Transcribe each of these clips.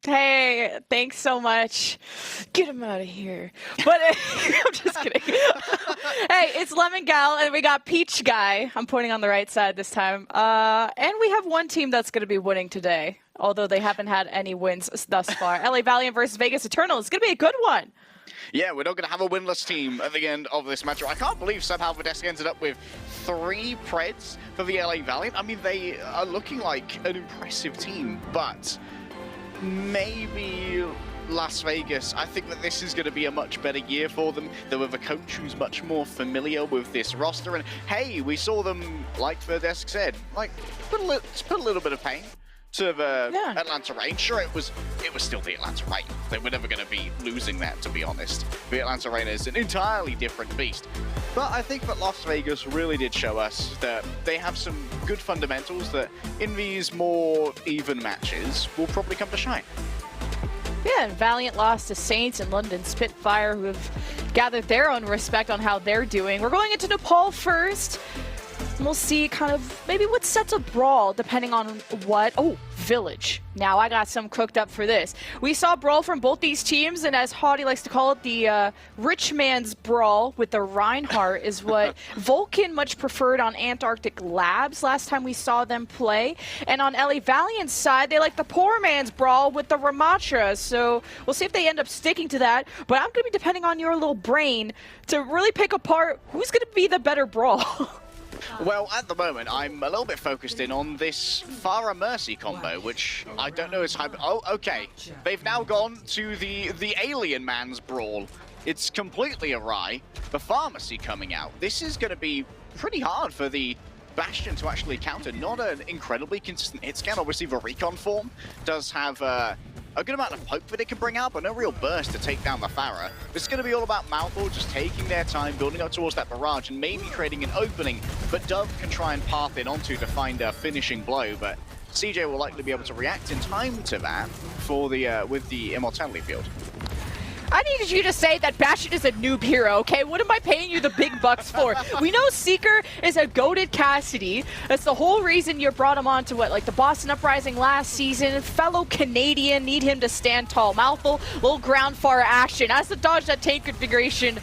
Hey, thanks so much. Get him out of here. But I'm just kidding. Hey, it's Lemon Gal, and we got Peach Guy. I'm pointing on the right side this time. And we have one team that's going to be winning today, although they haven't had any wins thus far. LA Valiant versus VegasEternal. It's going to be a good one. Yeah, we're not going to have a winless team at the end of this match. I can't believe somehow VegasEternal ended up with 3 Preds for the LA Valiant. I mean, they are looking like an impressive team, but maybe Las Vegas, I think that this is going to be a much better year for them. They're with a coach who's much more familiar with this roster, and hey, we saw them, like VegasEternal said, like put a little bit of pain to the Atlanta Reign. Sure, it was still the Atlanta Reign. They were never going to be losing that, to be honest. The Atlanta Reign is an entirely different beast. But I think that Las Vegas really did show us that they have some good fundamentals that in these more even matches will probably come to shine. Yeah, and Valiant lost to Saints and London Spitfire, who have gathered their own respect on how they're doing. We're going into Nepal first. We'll see kind of maybe what sets a brawl depending on what. Oh, Village. Now I got some cooked up for this. We saw brawl from both these teams, and as Haughty likes to call it, the rich man's brawl with the Reinhardt is what Vulcan much preferred on Antarctic Labs last time we saw them play. And on LA Valiant's side, they like the poor man's brawl with the Ramatra. So we'll see if they end up sticking to that. But I'm going to be depending on your little brain to really pick apart who's going to be the better brawl. Well, at the moment, I'm a little bit focused in on this Pharah Mercy combo, which I don't know is hyper. Oh, okay. They've now gone to the alien man's brawl. It's completely awry. The pharmacy coming out. This is going to be pretty hard for the Bastion to actually counter. Not an incredibly consistent hit scan. Obviously, the recon form does have a good amount of poke that it can bring out, but no real burst to take down the Pharah. This is going to be all about Malthor just taking their time, building up towards that barrage, and maybe creating an opening, but Dove can try and path in onto to find a finishing blow, but CJ will likely be able to react in time to that for the with the Immortality field. I needed you to say that Bastion is a noob hero, okay? What am I paying you the big bucks for? We know Seeker is a goated Cassidy. That's the whole reason you brought him on to what, like the Boston Uprising last season. Fellow Canadian, need him to stand tall. Mouthful, little ground far action. As to dodge that tank configuration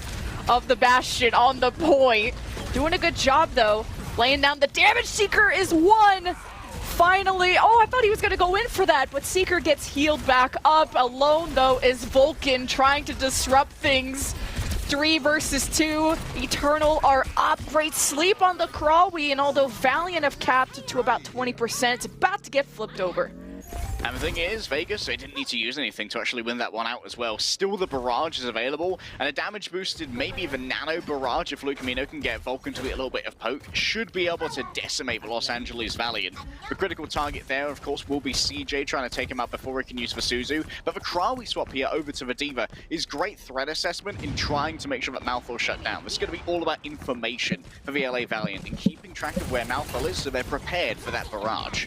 of the Bastion on the point. Doing a good job though. Laying down the damage. Seeker is one. Finally, oh, I thought he was going to go in for that, but Seeker gets healed back up. Alone, though, is Vulcan trying to disrupt things. 3 versus 2. Eternal are up. Great sleep on the Crawley, and although Valiant have capped to about 20%, it's about to get flipped over. And the thing is, Vegas, they didn't need to use anything to actually win that one out as well. Still, the barrage is available, and a damage boosted, maybe even nano barrage if Lucamino can get Vulcan to get a little bit of poke, should be able to decimate the Los Angeles Valiant. The critical target there, of course, will be CJ trying to take him out before he can use the Suzu, but the Krawi swap here over to the Diva is great threat assessment in trying to make sure that Malthor shut down. This is going to be all about information for the LA Valiant and keeping track of where Malthor is so they're prepared for that barrage.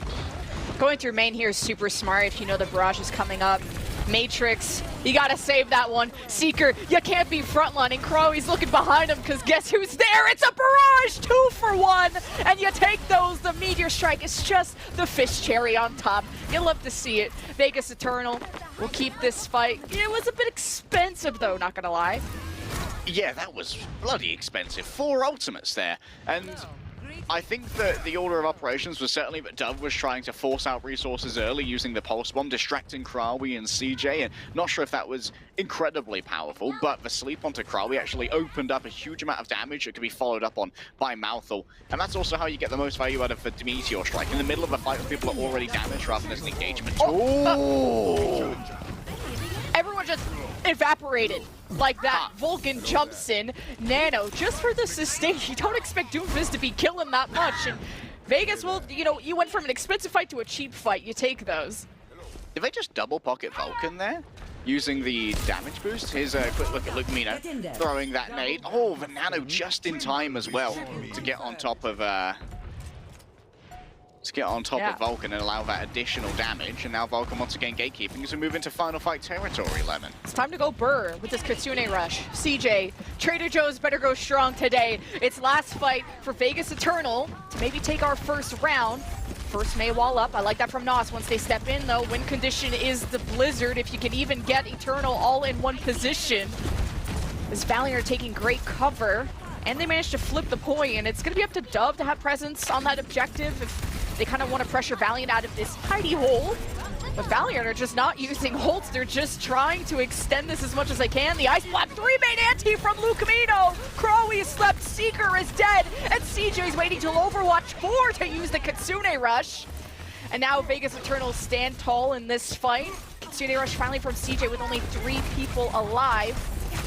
Going through main here is super smart if you know the barrage is coming up. Matrix, you gotta save that one. Seeker, you can't be frontlining. Crowie's looking behind him because guess who's there? It's a barrage! 2 for 1! And you take those. The Meteor Strike is just the fish cherry on top. You'll love to see it. VegasEternal will keep this fight. It was a bit expensive though, not gonna lie. Yeah, that was bloody expensive. 4 ultimates there. And I think that the order of operations was certainly that Dove was trying to force out resources early using the Pulse Bomb, distracting Krawi and CJ, and not sure if that was incredibly powerful, but the sleep onto Krawi actually opened up a huge amount of damage that could be followed up on by Malthor. And that's also how you get the most value out of the Meteor Strike. In the middle of a fight where people are already damaged rather than as an engagement. Oh! Everyone just evaporated like that. Vulcan jumps in. Nano, just for the sustain. You don't expect Doomfist to be killing that much. And Vegas will, you know, you went from an expensive fight to a cheap fight. You take those. Did they just double pocket Vulcan there? Using the damage boost? Here's a quick look at Lucamino throwing that nade. Oh, the Nano just in time as well to get on top of of Vulcan and allow that additional damage. And now Vulcan once again gatekeeping as we move into final fight territory, Lemon. It's time to go Burr with this Kitsune rush. CJ, Trader Joe's better go strong today. It's last fight for VegasEternal to maybe take our first round. First May wall up. I like that from Nos. Once they step in, though, win condition is the Blizzard. If you can even get Eternal all in one position. This Valiant are taking great cover, and they managed to flip the point, and it's going to be up to Dove to have presence on that objective if they kind of want to pressure Valiant out of this tiny hole. But Valiant are just not using holds. They're just trying to extend this as much as they can. The Ice Block 3-main anti from Lucamino. Crowy is slept, Seeker is dead, and CJ's waiting till Overwatch 4 to use the Kitsune Rush. And now VegasEternal stand tall in this fight. Kitsune Rush finally from CJ with only 3 people alive.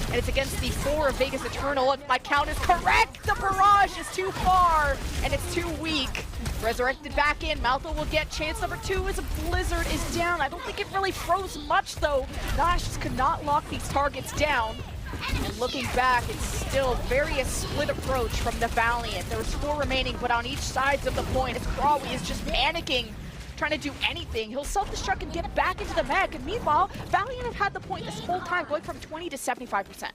And it's against the 4 of VegasEternal. If my count is correct, the barrage is too far, and it's too weak. Resurrected back in. Maltho will get chance number 2 as a Blizzard is down. I don't think it really froze much, though. Nash just could not lock these targets down. And looking back, it's still very a split approach from the Valiant. There was 4 remaining, but on each side of the point, it's Crawley is just panicking, trying to do anything. He'll self-destruct and get back into the mech. And meanwhile, Valiant have had the point this whole time, going from 20 to 75%.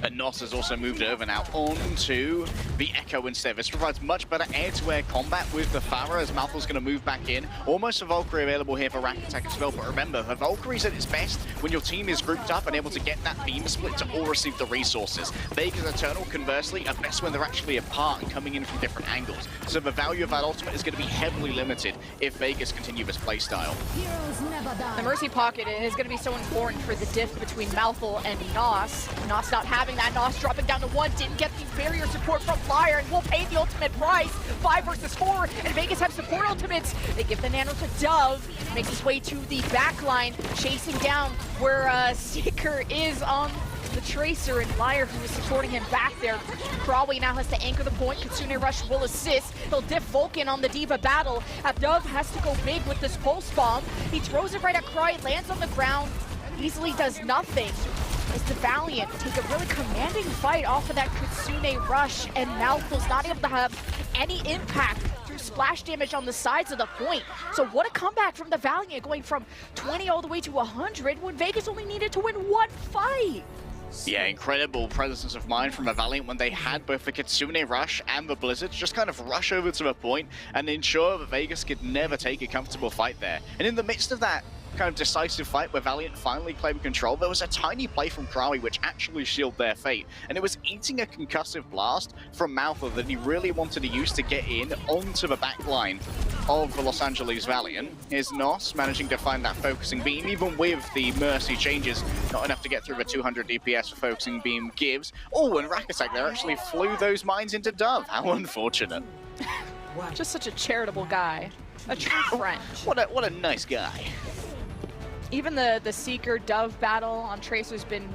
And Nos has also moved over now onto the Echo instead. This provides much better air-to-air combat with the Pharah as Maltho's going to move back in. Almost a Valkyrie available here for Rakitek as well, but remember, the Valkyrie's at its best when your team is grouped up and able to get that beam split to all receive the resources. VegasEternal, conversely, are best when they're actually apart and coming in from different angles. So the value of that ultimate is going to be heavily limited if Vegas continue this playstyle. The Mercy Pocket is going to be so important for the diff between Maltho and Nos. Nos not having that. Nos dropping down to 1, didn't get the barrier support from Flyer, and will pay the ultimate price. 5 versus 4, and Vegas have support ultimates. They give the nano to Dove, makes his way to the back line, chasing down where Seeker is on the Tracer, and Liar, who is supporting him back there. Crawley now has to anchor the point. Kitsune Rush will assist. He'll diff Vulcan on the Diva battle. Dove has to go big with this pulse bomb. He throws it right at Cry, lands on the ground, easily does nothing. As the Valiant take a really commanding fight off of that Kitsune Rush, and Maltho's not able to have any impact through splash damage on the sides of the point. So what a comeback from the Valiant, going from 20 all the way to 100 when Vegas only needed to win 1 fight. Yeah, incredible presence of mind from the Valiant when they had both the Kitsune Rush and the Blizzards just kind of rush over to the point and ensure that Vegas could never take a comfortable fight there. And in the midst of that kind of decisive fight where Valiant finally claimed control, there was a tiny play from Crowley which actually sealed their fate. And it was eating a concussive blast from Maltho that he really wanted to use to get in onto the back line of the Los Angeles Valiant. Here's Nos managing to find that focusing beam, even with the Mercy changes, not enough to get through the 200 DPS for focusing beam gives. Oh, and Rakitek there actually flew those mines into Dove. How unfortunate. Just such a charitable guy. A true friend. What a nice guy. Even the Seeker Dove battle on Tracer's been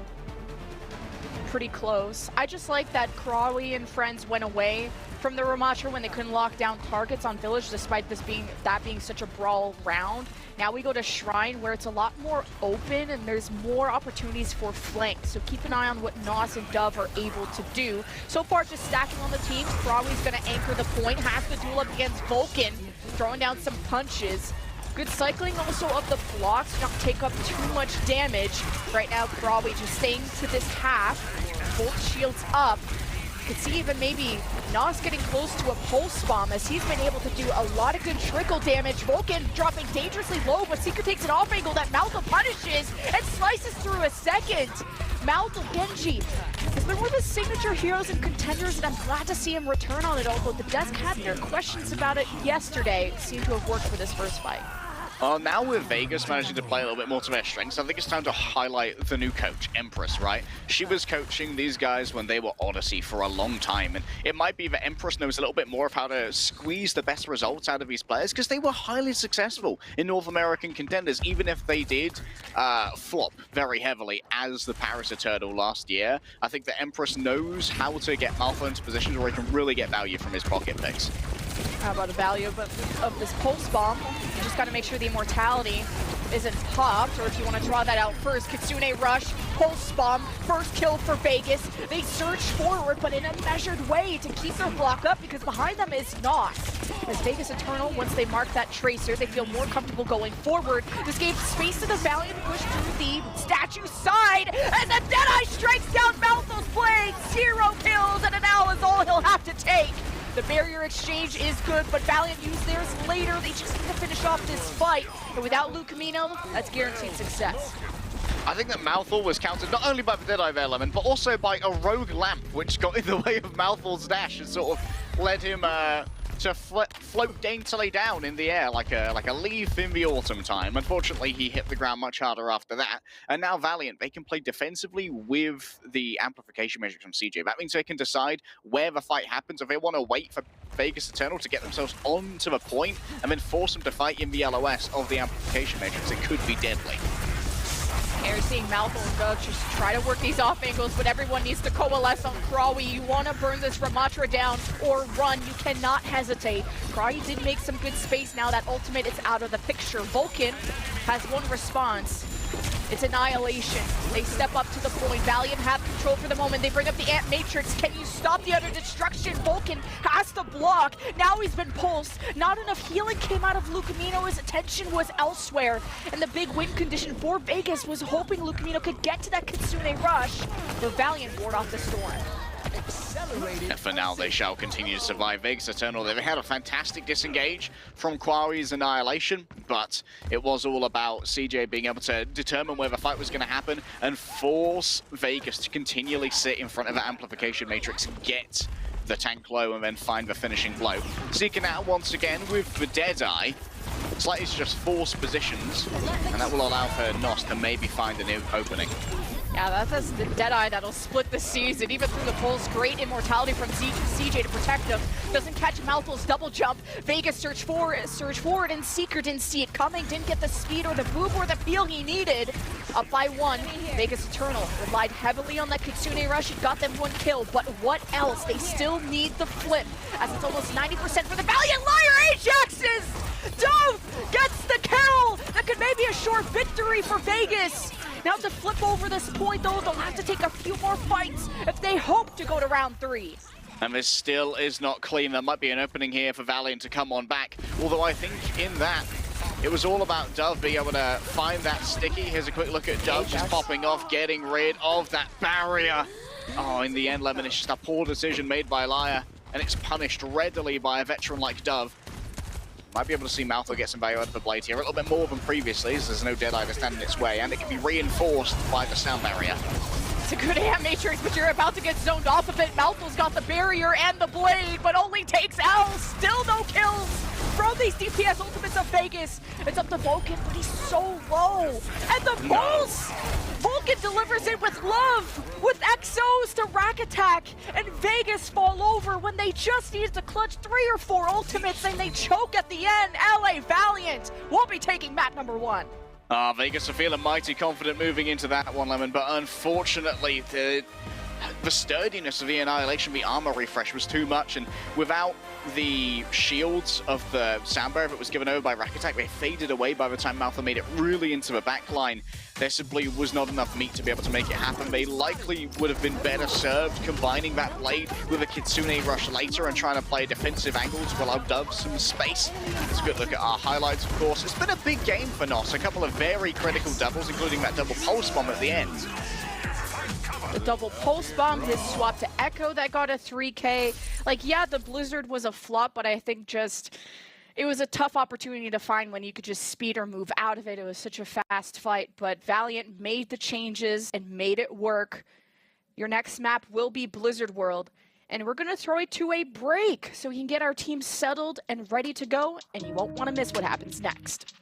pretty close. I just like that Crawley and friends went away from the Ramatra when they couldn't lock down targets on Village, despite that being such a brawl round. Now we go to Shrine, where it's a lot more open and there's more opportunities for flanks. So keep an eye on what Nos and Dove are able to do. So far, just stacking on the teams. Crawley's going to anchor the point, has the duel up against Vulcan, throwing down some punches. Good cycling also of the blocks, not take up too much damage. Right now, Crawley just staying to this half. Bolt shields up. You could see even maybe Nos getting close to a pulse bomb as he's been able to do a lot of good trickle damage. Vulcan dropping dangerously low, but Seeker takes an off angle that Maltho punishes and slices through a second. Maltho Genji has been one of his signature heroes and contenders, and I'm glad to see him return on it, although the desk had their questions about it yesterday. Seem to have worked for this first fight. Now with Vegas managing to play a little bit more to their strengths, I think it's time to highlight the new coach, Empress, right? She was coaching these guys when they were Odyssey for a long time, and it might be that Empress knows a little bit more of how to squeeze the best results out of these players, because they were highly successful in North American contenders, even if they did flop very heavily as the Paris Eternal last year. I think that Empress knows how to get Maltho into positions where he can really get value from his pocket picks. How about the value of this pulse bomb? You just got to make sure the immortality isn't popped, or if you want to draw that out first, Kitsune Rush, pulse bomb, first kill for Vegas. They surge forward, but in a measured way to keep their block up, because behind them is Nos. As VegasEternal, once they mark that Tracer, they feel more comfortable going forward. This gave space to the Valiant to push through the statue side, and the Deadeye strikes down Maltho's blade. 0 kills, and an L is all he'll have to take. The barrier exchange is good, but Valiant used theirs later. They just need to finish off this fight. And without Luke Camino, that's guaranteed success. I think that Mouthful was countered not only by the Deadeye element, but also by a rogue lamp, which got in the way of Mouthful's dash and sort of led him to float daintily down in the air like a leaf in the autumn time. Unfortunately, he hit the ground much harder after that. And now Valiant, they can play defensively with the amplification measure from CJ. That means they can decide where the fight happens. If they want to wait for VegasEternal to get themselves onto the point and then force them to fight in the LOS of the amplification measures, it could be deadly. You're seeing Malthus and Doug just try to work these off angles, but everyone needs to coalesce on Krawi. You want to burn this Ramatra down or run. You cannot hesitate. Krawi did make some good space now. That ultimate is out of the picture. Vulcan has one response. It's Annihilation. They step up to the point. Valiant have control for the moment. They bring up the Ant Matrix. Can you stop the utter destruction? Vulcan has to block. Now he's been pulsed. Not enough healing came out of Lucamino. His attention was elsewhere. And the big win condition for Vegas was hoping Lucamino could get to that Kitsune rush, but Valiant ward off the storm. And for now, they shall continue to survive. VegasEternal, they've had a fantastic disengage from Kwawi's Annihilation, but it was all about CJ being able to determine where the fight was going to happen and force Vegas to continually sit in front of the amplification matrix, get the tank low, and then find the finishing blow. Seeking out once again with the Deadeye. It's like it's just forced positions, and that will allow for Nos to maybe find a new opening. Yeah, that's the Deadeye that'll split the season. Even through the pulse, great immortality from CJ to protect him. Doesn't catch Malthul's double jump. Vegas surge forward, and Seeker didn't see it coming. Didn't get the speed or the move or the peel he needed. Up by one, VegasEternal relied heavily on that Kitsune rush. It got them one kill, but what else? They still need the flip, as it's almost 90% for the Valiant Liar Ajaxes! Dove gets the kill! That could maybe a short victory for Vegas. Now to flip over this point, though, they'll have to take a few more fights if they hope to go to round 3. And this still is not clean. There might be an opening here for Valiant to come on back. Although I think in that, it was all about Dove being able to find that sticky. Here's a quick look at Dove just popping off, getting rid of that barrier. Oh, in the end, Lemon, it's just a poor decision made by Liar, and it's punished readily by a veteran like Dove. Might be able to see Malthus get some value out of the blade here, a little bit more than previously, as there's no Deadeye to stand in its way, and it can be reinforced by the sound barrier. It's a good Ant Matrix, but you're about to get zoned off of it. Malthus got the barrier and the blade, but only takes L. Still no kills from these DPS ultimates of Vegas. It's up to Vulcan, but he's so low. And the pulse! Vulcan delivers it with love, with Exos to rack attack, and Vegas fall over when they just needed to clutch 3 or 4 ultimates, and they choke at the end. LA Valiant will be taking map number 1. Vegas are feeling mighty confident moving into that one, Lemon, but unfortunately, the sturdiness of the Annihilation, the armor refresh was too much, and without the shields of the sound barrier that was given over by Rack Attack, they faded away by the time Malthus made it really into the back line. There simply was not enough meat to be able to make it happen. They likely would have been better served combining that blade with a Kitsune rush later and trying to play a defensive angle to allow Dove some space. Let's go look at our highlights, of course. It's been a big game for Nos, a couple of very critical doubles, including that double pulse bomb at the end. The double pulse bomb, his swap to Echo that got a 3K. Like, yeah, the Blizzard was a flop, but I think just, it was a tough opportunity to find when you could just speed or move out of it. It was such a fast fight, but Valiant made the changes and made it work. Your next map will be Blizzard World, and we're gonna throw it to a break so we can get our team settled and ready to go, and you won't wanna miss what happens next.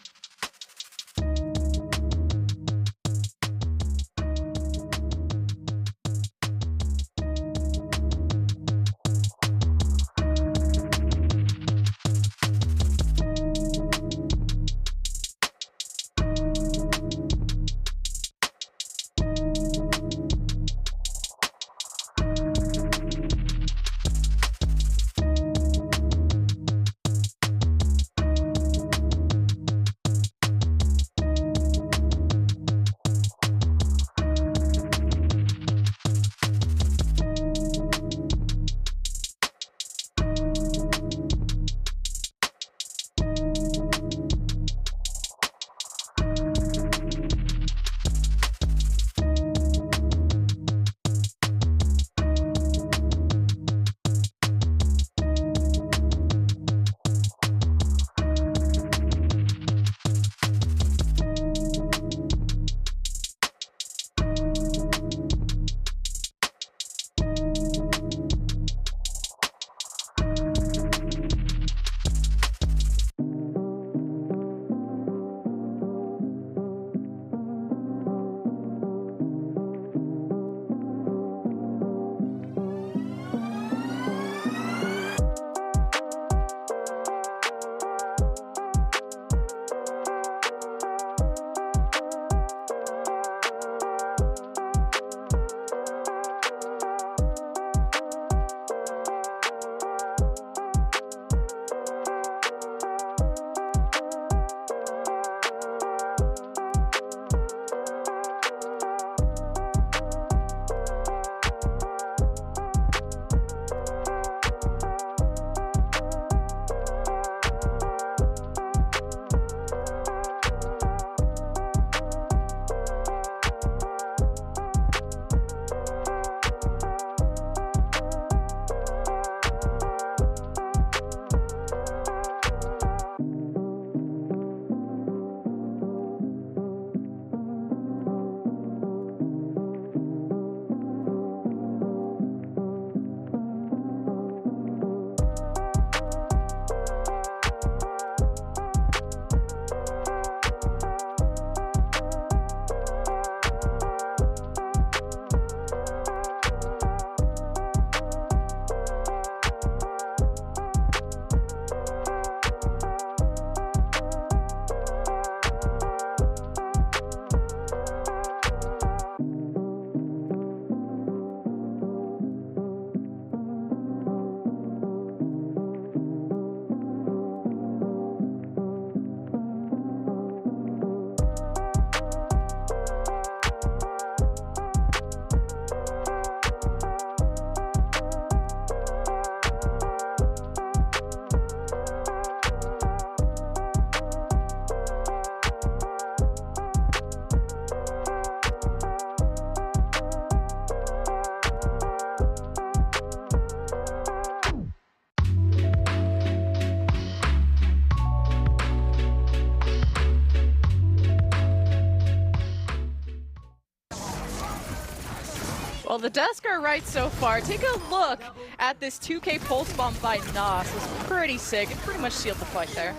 Well, the Desk are right so far. Take a look at this 2K pulse bomb by Nos. It was pretty sick. It pretty much sealed the fight there.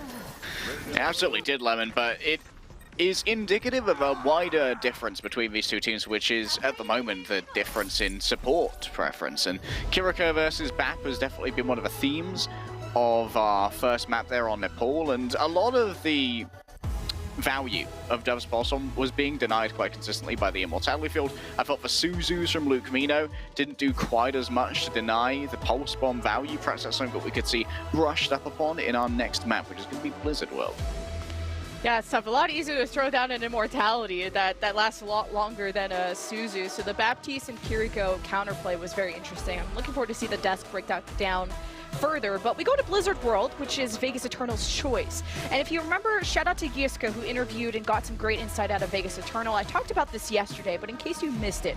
It absolutely did, Lemon, but it is indicative of a wider difference between these two teams, which is, at the moment, the difference in support preference. And Kiriko versus BAP has definitely been one of the themes of our first map there on Nepal, and a lot of the value of Dove's pulse bomb was being denied quite consistently by the Immortality field. I felt the Suzus from Luke Mino didn't do quite as much to deny the pulse bomb value. Perhaps that's something that we could see brushed up upon in our next map, which is going to be Blizzard World. Yeah, it's tough. A lot easier to throw down an Immortality that lasts a lot longer than a Suzu. So the Baptiste and Kiriko counterplay was very interesting. I'm looking forward to see the Desk break that down further, but we go to Blizzard World, which is VegasEternal's choice. And if you remember, shout out to Giska, who interviewed and got some great insight out of VegasEternal. I talked about this yesterday, but in case you missed it,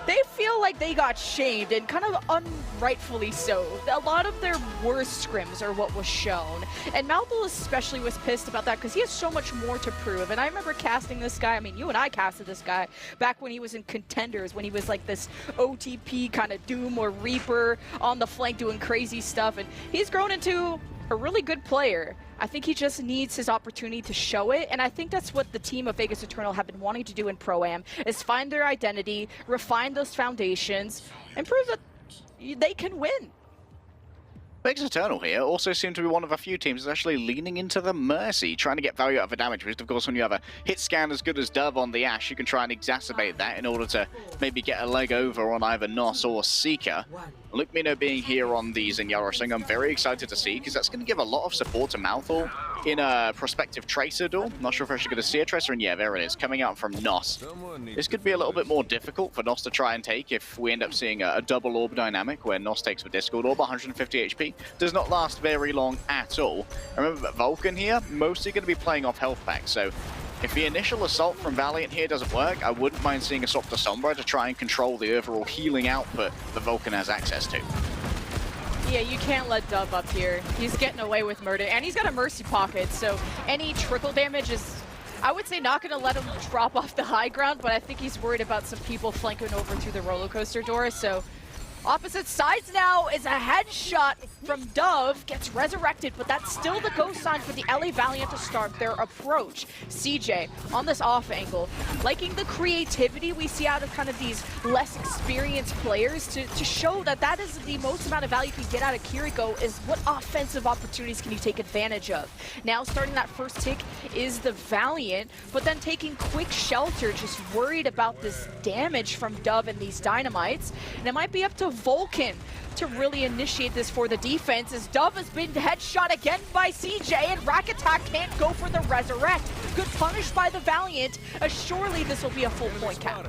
they feel like they got shamed, and kind of unrightfully so. A lot of their worst scrims are what was shown. And Malthul especially was pissed about that because he has so much more to prove. And I remember casting this guy, I mean, you and I casted this guy back when he was in Contenders, when he was like this OTP kind of Doom or Reaper on the flank doing crazy stuff. And he's grown into a really good player. I think he just needs his opportunity to show it, and I think that's what the team of VegasEternal have been wanting to do in Pro-Am, is find their identity, refine those foundations, and prove that they can win. VegasEternal here also seem to be one of a few teams that's actually leaning into the Mercy, trying to get value out of the damage, which of course when you have a hit scan as good as Dove on the Ashe, you can try and exacerbate that in order to maybe get a leg over on either Nos or Seeker. Luke Mino being here on the Zenyatta Sing, I'm very excited to see, because that's going to give a lot of support to Malthul in a prospective Tracer duel. Not sure if we're actually going to see a Tracer, and yeah, there it is, coming out from Nos. This could be a little bit more difficult for Nos to try and take if we end up seeing a double orb dynamic where Nos takes the Discord orb, 150 HP. Does not last very long at all. Remember that Vulcan here, mostly going to be playing off health pack, so if the initial assault from Valiant here doesn't work, I wouldn't mind seeing a swap to Sombra to try and control the overall healing output that Vulcan has access to. Yeah, you can't let Dove up here. He's getting away with murder, and he's got a Mercy pocket, so any trickle damage is, I would say, not going to let him drop off the high ground, but I think he's worried about some people flanking over through the roller coaster door, so opposite sides now is a headshot from Dove, gets resurrected, but that's still the go sign for the LA Valiant to start their approach. CJ on this off angle, liking the creativity we see out of kind of these less experienced players to show that that is the most amount of value you can get out of Kiriko, is what offensive opportunities can you take advantage of. Now starting that first tick is the Valiant, but then taking quick shelter, just worried about this damage from Dove and these dynamites, and it might be up to Vulcan to really initiate this for the defense, as Dove has been headshot again by CJ, and Rack Attack can't go for the resurrect. Good punish by the Valiant, surely this will be a full point count.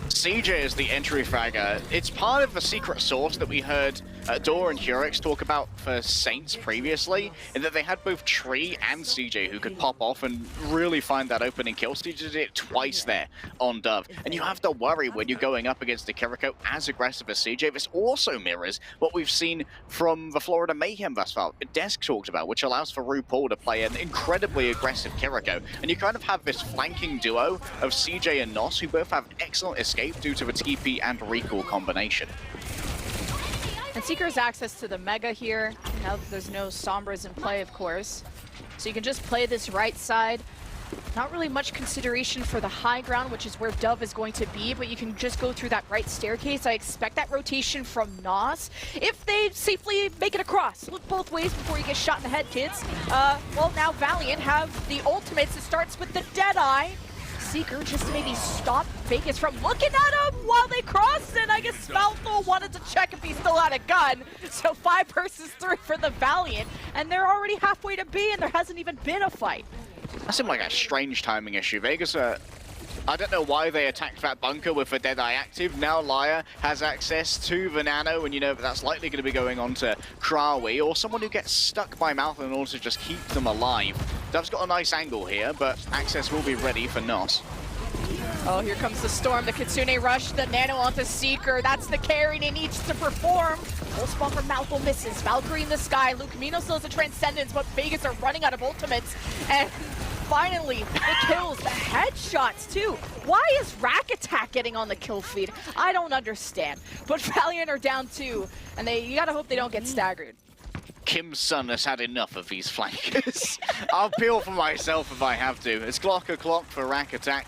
CJ is the entry fragger. It's part of the secret sauce that we heard Dor and Hurix talk about for Saints previously, in that they had both Tree and CJ who could pop off and really find that opening kill. CJ did it twice there on Dove. And you have to worry when you're going up against a Kiriko as aggressive as CJ. This also mirrors what we've seen from the Florida Mayhem thus far. Desk talked about, which allows for RuPaul to play an incredibly aggressive Kiriko. And you kind of have this flanking duo of CJ and Nos, who both have excellent escape due to the TP and recall combination. And Seeker has access to the Mega here. Now that there's no Sombras in play, of course. So you can just play this right side. Not really much consideration for the high ground, which is where Dove is going to be, but you can just go through that right staircase. I expect that rotation from Nos, if they safely make it across. Look both ways before you get shot in the head, kids. Well, now Valiant have the ultimates. It starts with the Deadeye. Seeker just to maybe stop Vegas from looking at him while they crossed, and I guess Malthul wanted to check if he still had a gun. So 5 versus 3 for the Valiant, and they're already halfway to B, and there hasn't even been a fight. That seemed like a strange timing issue. Vegas, I don't know why they attacked that bunker with the Deadeye active. Now Lyre has access to the Nano, and you know that's likely going to be going on to Krawi, or someone who gets stuck by Malthul in order to just keep them alive. Dove's got a nice angle here, but access will be ready for Nos. Oh, here comes the Storm, the Kitsune Rush, the Nano onto Seeker. That's the carry he needs to perform. Full spawn from Malthul misses. Valkyrie in the sky. Luke Mino still has a Transcendence, but Vegas are running out of ultimates. And finally, the kills, the headshots too. Why is Rack Attack getting on the kill feed? I don't understand. But Valiant are down 2, and you gotta hope they don't get staggered. Kim's son has had enough of these flankers. I'll peel for myself if I have to. It's clock for Rack Attack.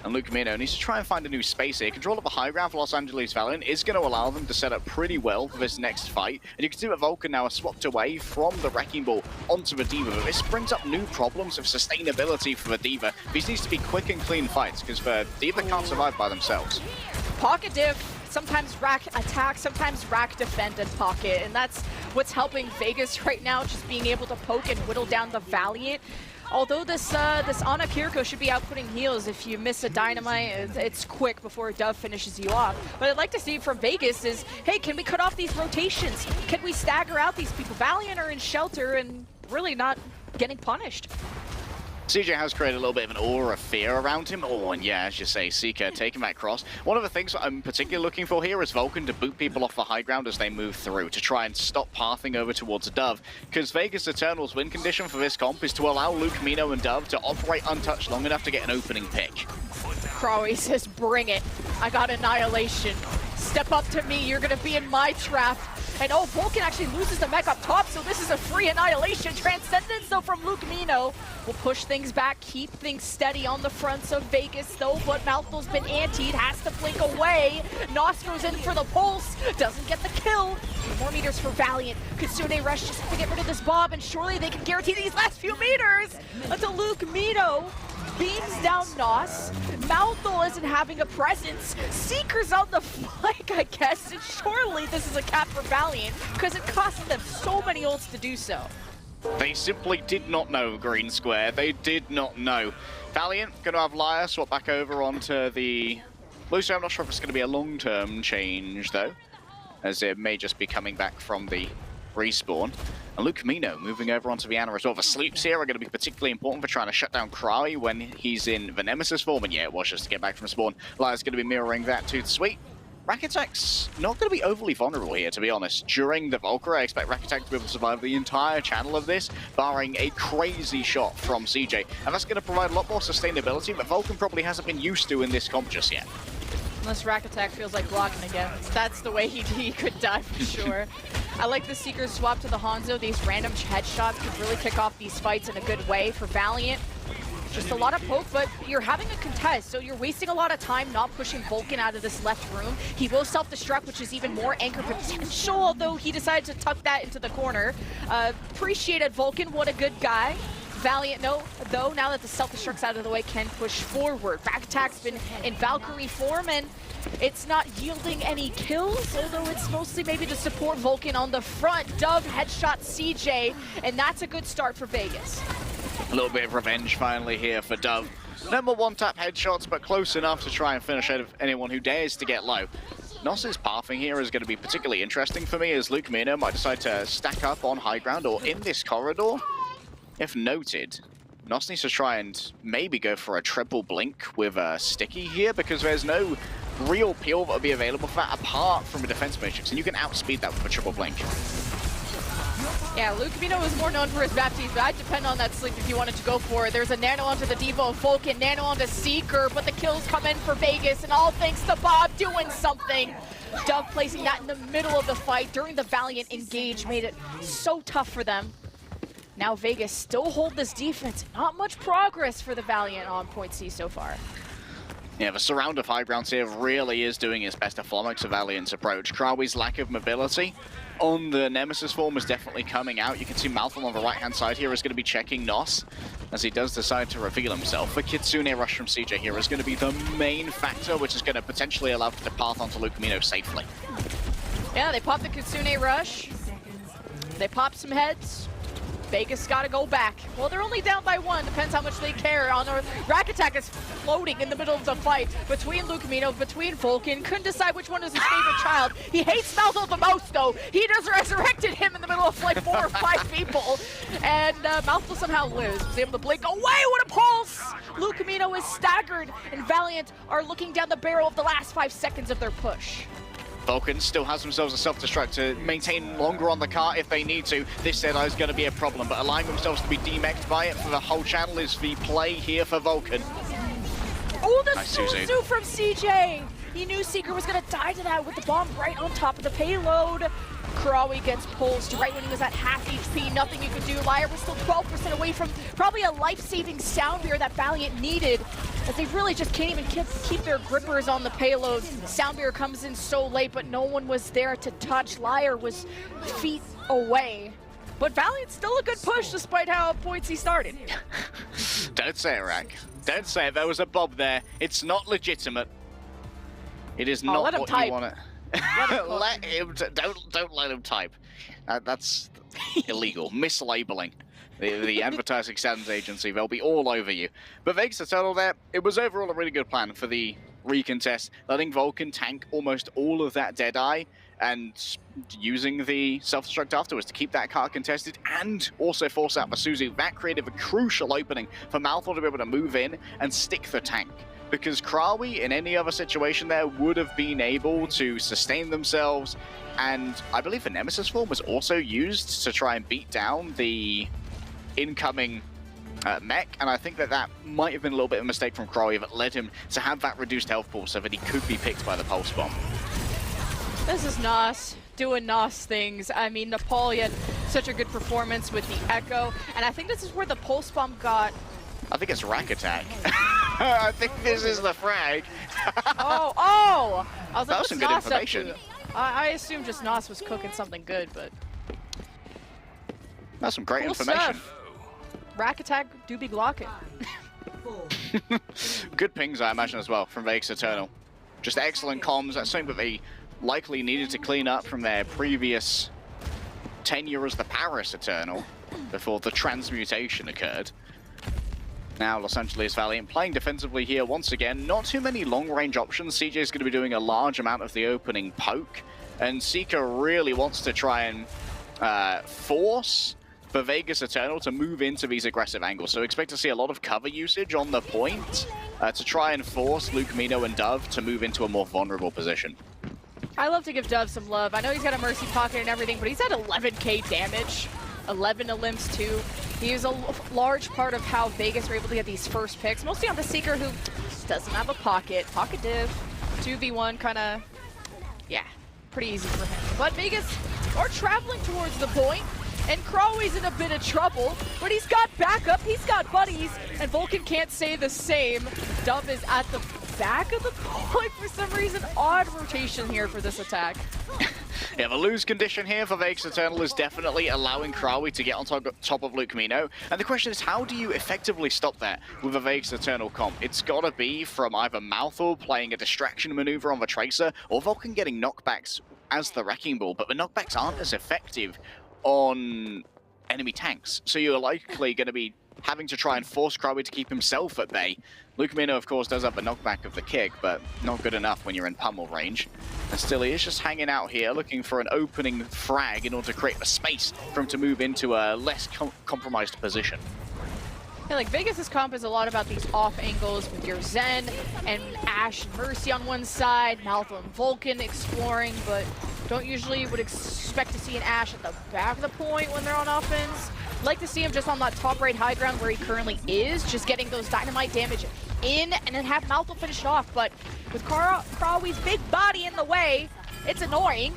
And Luke Mino needs to try and find a new space here. Control of a high ground for Los Angeles Valiant is going to allow them to set up pretty well for this next fight. And you can see that Vulcan now has swapped away from the Wrecking Ball onto the D.Va. But this brings up new problems of sustainability for the D.Va. These needs to be quick and clean fights because the D.Va can't survive by themselves. Pocket div, sometimes Rack attack, sometimes Rack defend and pocket. And that's what's helping Vegas right now, just being able to poke and whittle down the Valiant. Although this Ana Kiriko should be outputting heals, if you miss a dynamite, it's quick before Dove finishes you off. What I'd like to see from Vegas is, hey, can we cut off these rotations? Can we stagger out these people? Valiant are in shelter and really not getting punished. CJ has created a little bit of an aura of fear around him. Oh, and yeah, as you say, Seeker taking that cross. One of the things that I'm particularly looking for here is Vulcan to boot people off the high ground as they move through, to try and stop pathing over towards Dove. Because VegasEternal's win condition for this comp is to allow Luke, Mino, and Dove to operate untouched long enough to get an opening pick. Crawy says, bring it. I got Annihilation. Step up to me, you're gonna be in my trap. And oh, Vulcan actually loses the mech up top, so this is a free Annihilation. Transcendence, though, from Luke Mino will push things back, keep things steady on the fronts of Vegas, though, but Malthal's been antied, has to blink away. Nos goes in for the pulse, doesn't get the kill. 2 more meters for Valiant. Kitsune Rush just to get rid of this Bob, and surely they can guarantee these last few meters until Luke Mino beams down Nos. Malthal isn't having a presence. Seeker's on the flank, I guess, and surely this is a cap for Valiant, because it costs them so many ults to do so. They simply did not know, Green Square. They did not know. Valiant going to have Lyre swap back over onto the Lucio. I'm not sure if it's going to be a long-term change, though, as it may just be coming back from the respawn. And Luke Mino moving over onto Viana as well. The sleeps here are going to be particularly important for trying to shut down Cry when he's in the Nemesis form. And yeah, it was just to get back from spawn. Lyre's going to be mirroring that too sweet. Rack Attack's not going to be overly vulnerable here, to be honest. During the Valkyrie, I expect Rack Attack to be able to survive the entire channel of this, barring a crazy shot from CJ. And that's going to provide a lot more sustainability that Vulcan probably hasn't been used to in this comp just yet. Unless Rack Attack feels like blocking again. That's the way he could die for sure. I like the Seeker swap to the Hanzo. These random headshots could really kick off these fights in a good way for Valiant. Just a lot of poke, but you're having a contest, so you're wasting a lot of time not pushing Vulcan out of this left room. He will self-destruct, which is even more anchor potential, although he decided to tuck that into the corner. Appreciated Vulcan, what a good guy. Valiant, though, now that the self-destruct's out of the way, can push forward. Rack Attack's been in Valkyrie form, and it's not yielding any kills, although it's mostly maybe to support Vulcan on the front. Dove headshot CJ, and that's a good start for Vegas. A little bit of revenge finally here for Dove. No more one-tap headshots, but close enough to try and finish out of anyone who dares to get low. Nos's pathing here is going to be particularly interesting for me, as Luke Mino might decide to stack up on high ground or in this corridor. If noted, Nos needs to try and maybe go for a triple blink with a sticky here, because there's no real peel that will be available for that apart from a defense matrix, and you can outspeed that with a triple blink. Yeah, Luke Mino is more known for his Baptiste, but I'd depend on that sleep if you wanted to go for it. There's a nano onto the Devo Vulcan, nano onto Seeker, but the kills come in for Vegas, and all thanks to Bob doing something. Dove placing that in the middle of the fight during the Valiant engage made it so tough for them. Now Vegas still hold this defense. Not much progress for the Valiant on point C so far. Yeah, the surround of high grounds here really is doing its best to flummox a Valiant's approach. Krawi's lack of mobility on the Nemesis form is definitely coming out. You can see Malthal on the right-hand side here is going to be checking Nos as he does decide to reveal himself. The Kitsune rush from CJ here is going to be the main factor, which is going to potentially allow him to path onto Luke Mino safely. Yeah, they pop the Kitsune rush. They pop some heads. Vegas gotta go back. Well, they're only down by 1. Depends how much they care. On the Rack Attack is floating in the middle of the fight between Luke Mino, between Vulcan. Couldn't decide which one is his favorite child. He hates Malthal the most, though. He just resurrected him in the middle of like 4 or 5 people. And Malthal somehow lives. Was able to blink away. What a pulse! Luke Mino is staggered, and Valiant are looking down the barrel of the last 5 seconds of their push. Vulcan still has themselves a self-destruct to maintain longer on the cart if they need to. This Deadeye is going to be a problem, but allowing themselves to be demexed by it for the whole channel is the play here for Vulcan. Oh, the nice Suzu from CJ! He knew Seeker was going to die to that with the bomb right on top of the payload. Karawi gets pulsed right when he was at half HP. Nothing you could do. Liar was still 12% away from probably a life-saving sound beer that Valiant needed, as they really just can't even keep their grippers on the payload. Sound beer comes in so late, but no one was there to touch. Liar was feet away. But Valiant's still a good push despite how points he started. Don't say it, Rack. Don't say it. There was a bob there. It's not legitimate. It is not what you want it. Let him. Don't let him type. That's illegal. Mislabeling. The advertising standards agency. They'll be all over you. But VegasEternal there. It was overall a really good plan for the recontest, letting Vulcan tank almost all of that Deadeye and using the self-destruct afterwards to keep that cart contested and also force out Masuzu. That created a crucial opening for Malthor to be able to move in and stick the tank. Because Krawi, in any other situation there, would have been able to sustain themselves. And I believe the Nemesis form was also used to try and beat down the incoming mech. And I think that might have been a little bit of a mistake from Krawi that led him to have that reduced health pool so that he could be picked by the Pulse Bomb. This is Nos doing Nos things. I mean, Napoleon, such a good performance with the Echo. And I think this is where the Pulse Bomb got... I think it's Rack Attack. I think this is the frag. oh! I was like, that was some good information. I assumed just Nos was cooking something good, but... That's some great cool information. Stuff. Rack Attack do be glocking. Good pings, I imagine, as well, from VegasEternal. Just excellent comms. That's something that they likely needed to clean up from their previous tenure as the Paris Eternal before the transmutation occurred. Now, Los Angeles Valiant playing defensively here once again. Not too many long-range options. CJ is going to be doing a large amount of the opening poke. And Seeker really wants to try and force for VegasEternal to move into these aggressive angles. So expect to see a lot of cover usage on the point to try and force Luke Mino and Dove to move into a more vulnerable position. I love to give Dove some love. I know he's got a Mercy Pocket and everything, but he's at 11k damage. 11 to limbs too. He is a large part of how Vegas were able to get these first picks, mostly on the Seeker, who doesn't have a pocket. Pocket div, 2v1 kind of, yeah, pretty easy for him. But Vegas are traveling towards the point, and Crawley's in a bit of trouble, but he's got backup, he's got buddies, and Vulcan can't say the same. Dove is at the back of the point for some reason. Odd rotation here for this attack. Yeah, the lose condition here for VegasEternal is definitely allowing Krawi to get on top of Luke Mino. And the question is, how do you effectively stop that with a VegasEternal comp? It's got to be from either Malthor playing a distraction maneuver on the Tracer, or Vulcan getting knockbacks as the Wrecking Ball, but the knockbacks aren't as effective on enemy tanks. So you're likely going to be having to try and force Krawi to keep himself at bay. Luke Mino, of course, does have a knockback of the kick, but not good enough when you're in pummel range. And still, he is just hanging out here, looking for an opening frag in order to create the space for him to move into a less compromised position. Yeah, like Vegas' comp is a lot about these off angles with your Zen and Ashe and Mercy on one side, Malthor and Vulcan exploring, but don't usually would expect to see an Ashe at the back of the point when they're on offense. Like to see him just on that top right high ground where he currently is, just getting those dynamite damage in and then have Malthor finish off. But with Krawi's big body in the way, it's annoying.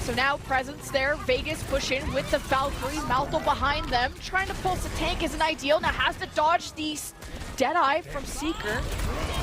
So now presence there, Vegas push in with the Valkyrie, Malthor behind them. Trying to pulse the tank isn't ideal, now has to dodge the Deadeye from Seeker.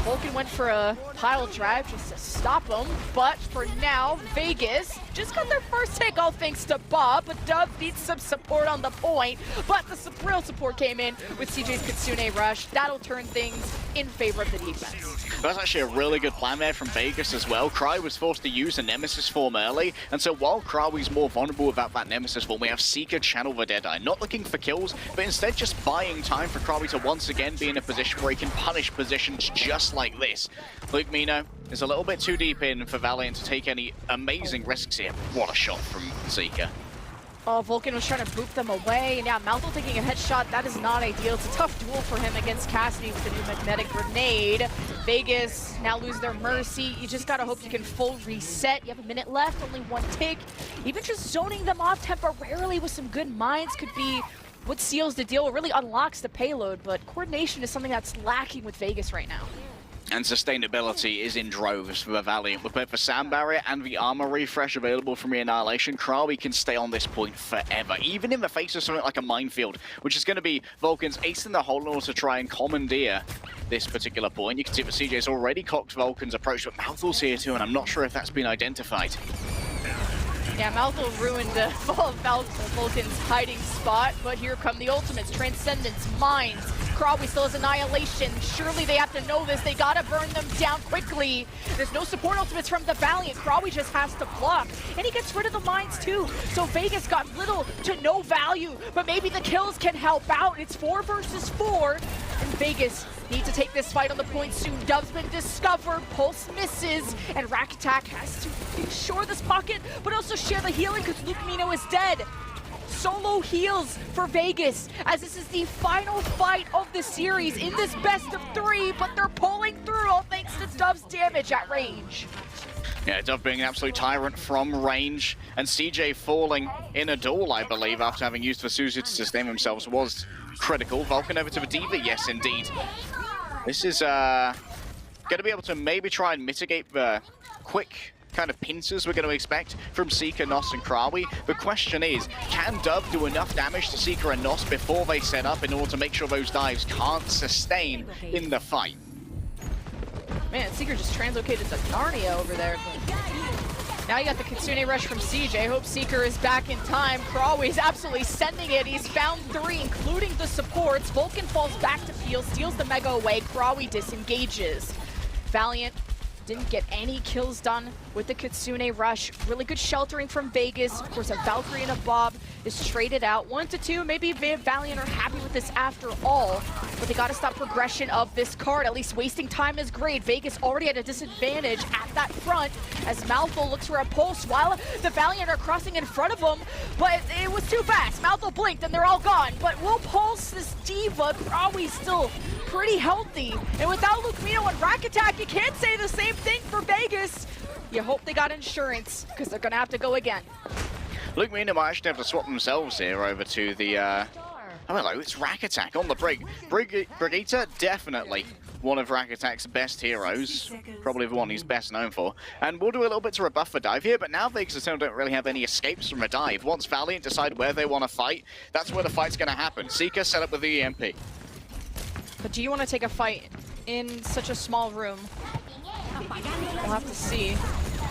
Vulcan went for a pile drive just to stop him, but for now, Vegas just got their first take all thanks to Bob, but Dove needs some support on the point, but the real support came in with CJ's Kitsune Rush. That'll turn things in favor of the defense. That's actually a really good plan there from Vegas as well. Cry was forced to use a Nemesis form early, and so while Krawi's more vulnerable without that Nemesis form, we have Seeker channel the Deadeye, not looking for kills, but instead just buying time for Krawi to once again be in a position where he can punish positions just like this. Luke Mino is a little bit too deep in for Valiant to take any amazing risks here. What a shot from Seeker. Oh, Vulcan was trying to boop them away, and yeah, Malthol taking a headshot, that is not ideal. It's a tough duel for him against Cassidy with the new magnetic grenade. Vegas now lose their mercy. You just gotta hope you can full reset. You have a minute left, only one tick. Even just zoning them off temporarily with some good mines could be what seals the deal, really unlocks the payload, but coordination is something that's lacking with Vegas right now. And sustainability is in droves for the Valiant. We're prepared for Sound Barrier and the armor refresh available from the Annihilation. Krawi can stay on this point forever, even in the face of something like a minefield, which is going to be Vulcan's ace in the hole in order to try and commandeer this particular point. You can see that CJ's already cocked Vulcan's approach, but Malthol's here too, and I'm not sure if that's been identified. Yeah, Malthol ruined Vulcan's hiding spot, but here come the ultimates. Transcendence, Mines, Krawi still has Annihilation. Surely they have to know this. They gotta burn them down quickly. There's no support ultimates from the Valiant. Krawi just has to block, and he gets rid of the Mines too. So Vegas got little to no value, but maybe the kills can help out. It's 4 versus 4, and Vegas need to take this fight on the point soon. Dove's been discovered, Pulse misses, and Rack Attack has to ensure this pocket, but also share the healing because Luke Mino is dead. Solo heals for Vegas, as this is the final fight of the series in this best of 3, but they're pulling through all thanks to Dove's damage at range. Yeah, Dove being an absolute tyrant from range, and CJ falling in a duel, I believe, after having used Vasuzu to sustain themselves was critical. Vulcan over to the Diva, yes indeed. This is going to be able to maybe try and mitigate the quick kind of pincers we're going to expect from Seeker, Nos, and Krawi. The question is, can Dove do enough damage to Seeker and Nos before they set up in order to make sure those dives can't sustain in the fight? Man, Seeker just translocated to Narnia over there. Now you got the Kitsune Rush from CJ. Hope Seeker is back in time. Krawi's absolutely sending it. He's found 3, including the supports. Vulcan falls back to peel, steals the Mega away. Krawi disengages. Valiant didn't get any kills done with the Kitsune Rush. Really good sheltering from Vegas. Of course, a Valkyrie and a Bob is traded out. 1-2, maybe Valiant are happy with this after all, but they gotta stop progression of this card. At least wasting time is great. Vegas already at a disadvantage at that front as Malthol looks for a pulse while the Valiant are crossing in front of him, but it was too fast. Malthol blinked and they're all gone, but we'll pulse this Diva. Krawi's still pretty healthy, and without Luke Mino and Rack Attack, you can't say the same thing for Vegas. You hope they got insurance, because they're gonna have to go again. Luke Mino might actually have to swap themselves here over to the, oh hello, it's Rack Attack on the Brig. Brigitte, definitely one of Rack Attack's best heroes, probably the one he's best known for. And we'll do a little bit to rebuff the dive here, but now VegasEternal don't really have any escapes from a dive. Once Valiant decide where they want to fight, that's where the fight's gonna happen. Seeker set up with the EMP. But do you want to take a fight in such a small room? We'll have to see.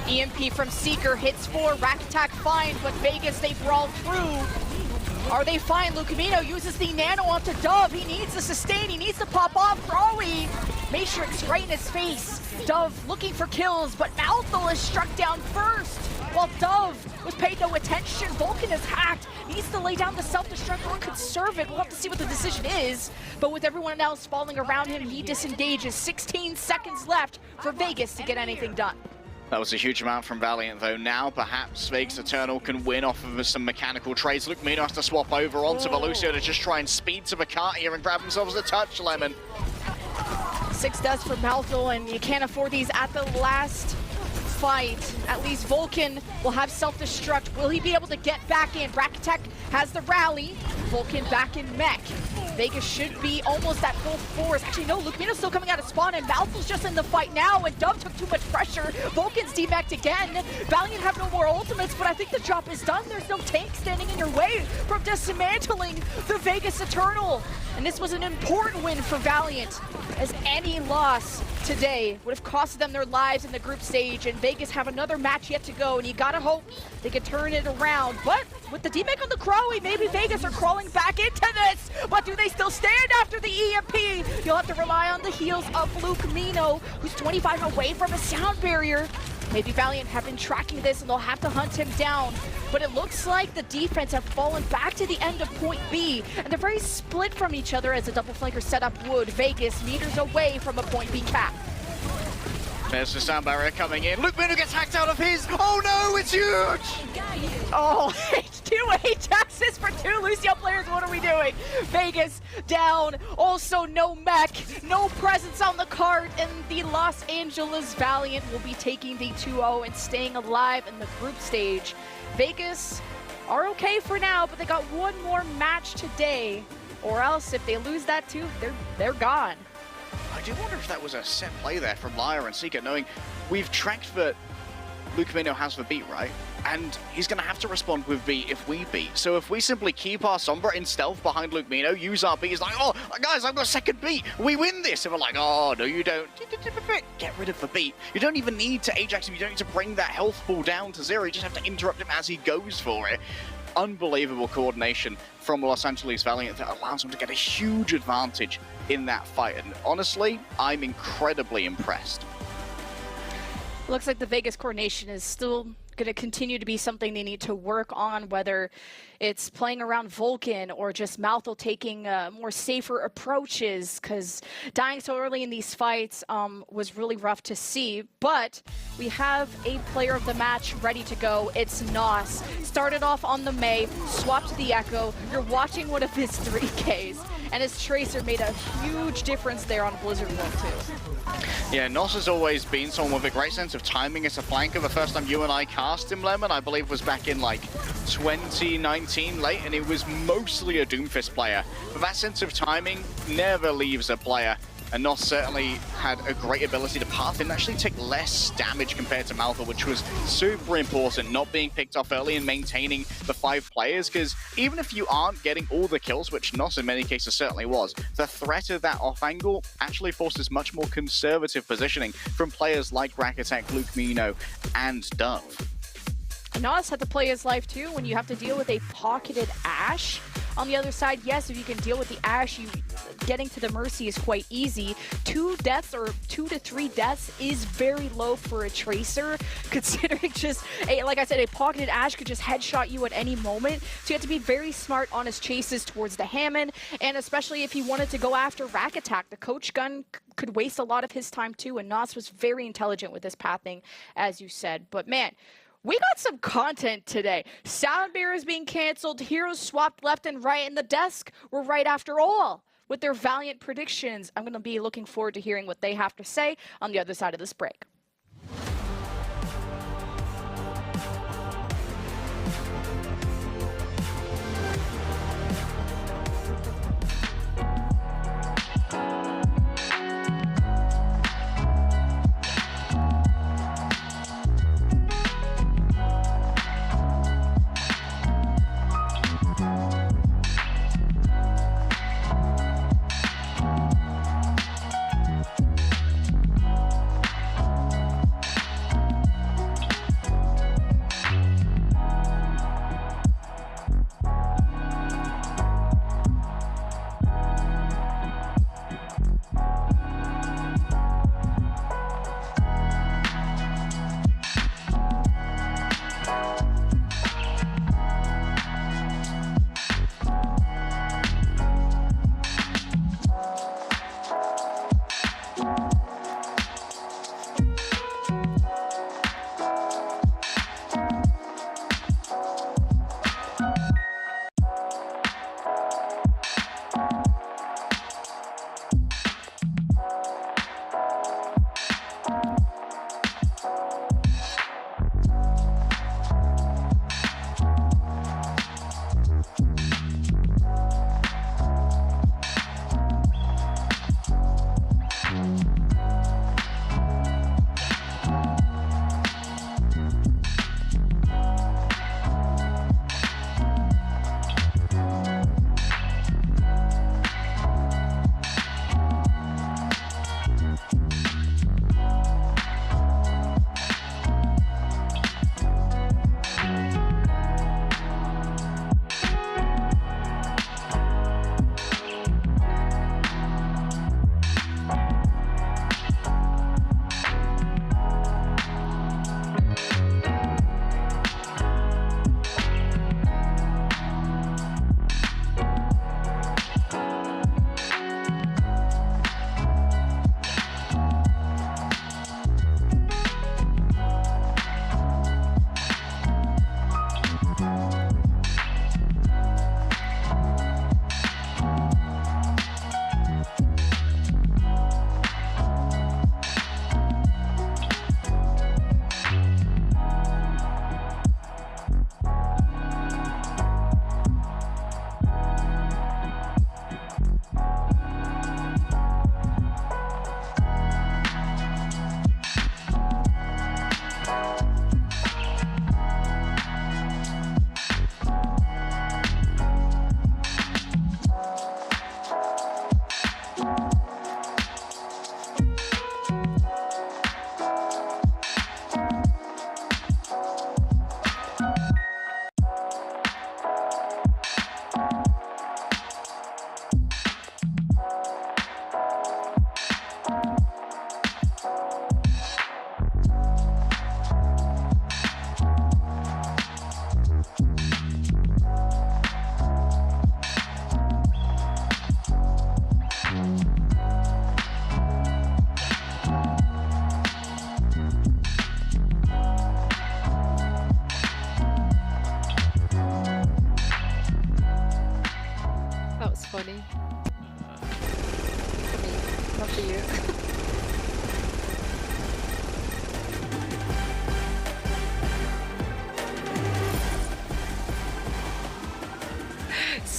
EMP from Seeker hits 4, Rack Attack fine, but Vegas, they brawl through. Are they fine? Lucamino uses the nano onto Dove. He needs to sustain, he needs to pop off. Krawi, Matrix right in his face. Dove looking for kills, but Malthol is struck down first. While Dove was paid no attention, Vulcan is hacked. Needs to lay down the self-destruct or conserve it. We'll have to see what the decision is. But with everyone else falling around him, he disengages. 16 seconds left for Vegas to get anything done. That was a huge amount from Valiant, though. Now, perhaps VegasEternal can win off of some mechanical trades. Luke Mino has to swap over onto Velucio to just try and speed to the cart here and grab themselves a touch, Lemon. 6 deaths for Malthol, and you can't afford these at the last fight. At least Vulcan will have self-destruct. Will he be able to get back in? Rack Attack has the rally. Vulcan back in mech. Vegas should be almost at full force. Actually, no, Luke Mino's still coming out of spawn, and Malthol's just in the fight now, and Dove took too much pressure. Vulcan's demeched again. Valiant have no more ultimates, but I think the job is done. There's no tank standing in your way from dismantling the VegasEternal. And this was an important win for Valiant, as any loss today would have cost them their lives in the group stage, and Vegas have another match yet to go, and you gotta hope they can turn it around. But with the demech on the Krawi, maybe Vegas are crawling back into this, but do they still stand after the EMP? You'll have to rely on the heals of Luke Mino, who's 25 away from a sound barrier. Maybe Valiant have been tracking this and they'll have to hunt him down. But it looks like the defense have fallen back to the end of point B, and they're very split from each other as a double flanker setup would. Vegas meters away from a point B cap. There's the sound barrier coming in. Luke Mino gets hacked out of his. Oh no, it's huge! Oh, 2 Ajaxes for 2 Lucio players. What are we doing? Vegas down. Also, no mech, no presence on the card, and the Los Angeles Valiant will be taking the 2-0 and staying alive in the group stage. Vegas are okay for now, but they got one more match today, or else if they lose that too, they're gone. I do wonder if that was a set play there from Lyra and Seeker, knowing we've tracked that Luke Mino has the beat, right? And he's going to have to respond with B if we beat. So if we simply keep our Sombra in stealth behind Luke Mino, use our beat, he's like, oh, guys, I've got second beat. We win this. And we're like, oh, no, you don't. Get rid of the beat. You don't even need to Ajax him. You don't need to bring that health pool down to 0. You just have to interrupt him as he goes for it. Unbelievable coordination from Los Angeles Valiant that allows him to get a huge advantage in that fight. And honestly, I'm incredibly impressed. Looks like the Vegas coordination is still going to continue to be something they need to work on, whether it's playing around Vulcan or just Malthus taking more safer approaches, because dying so early in these fights was really rough to see. But we have a player of the match ready to go. It's Nos. Started off on the Mei, swapped to the Echo. You're watching one of his 3Ks, and his Tracer made a huge difference there on Blizzard World 2. Yeah, Nos has always been someone with a great sense of timing as a flanker. The first time you and I cast him, Lemon, I believe was back in like 2019 late, and he was mostly a Doomfist player. But that sense of timing never leaves a player. And Nos certainly had a great ability to path and actually take less damage compared to Malthus, which was super important, not being picked off early and maintaining the 5 players, because even if you aren't getting all the kills, which Nos in many cases certainly was, the threat of that off angle actually forces much more conservative positioning from players like Rakitek, Luke Mino, and Dove. Nos had to play his life too when you have to deal with a pocketed Ashe. On the other side, yes, if you can deal with the Ashe, getting to the Mercy is quite easy. 2 deaths or 2 to 3 deaths is very low for a Tracer, considering just, like I said, a pocketed Ashe could just headshot you at any moment. So you have to be very smart on his chases towards the Hammond, and especially if he wanted to go after Rakitek, the coach gun could waste a lot of his time too, and Nos was very intelligent with his pathing, as you said. But man, we got some content today. Sound barriers being canceled, heroes swapped left and right, and the desk were right after all with their Valiant predictions. I'm going to be looking forward to hearing what they have to say on the other side of this break.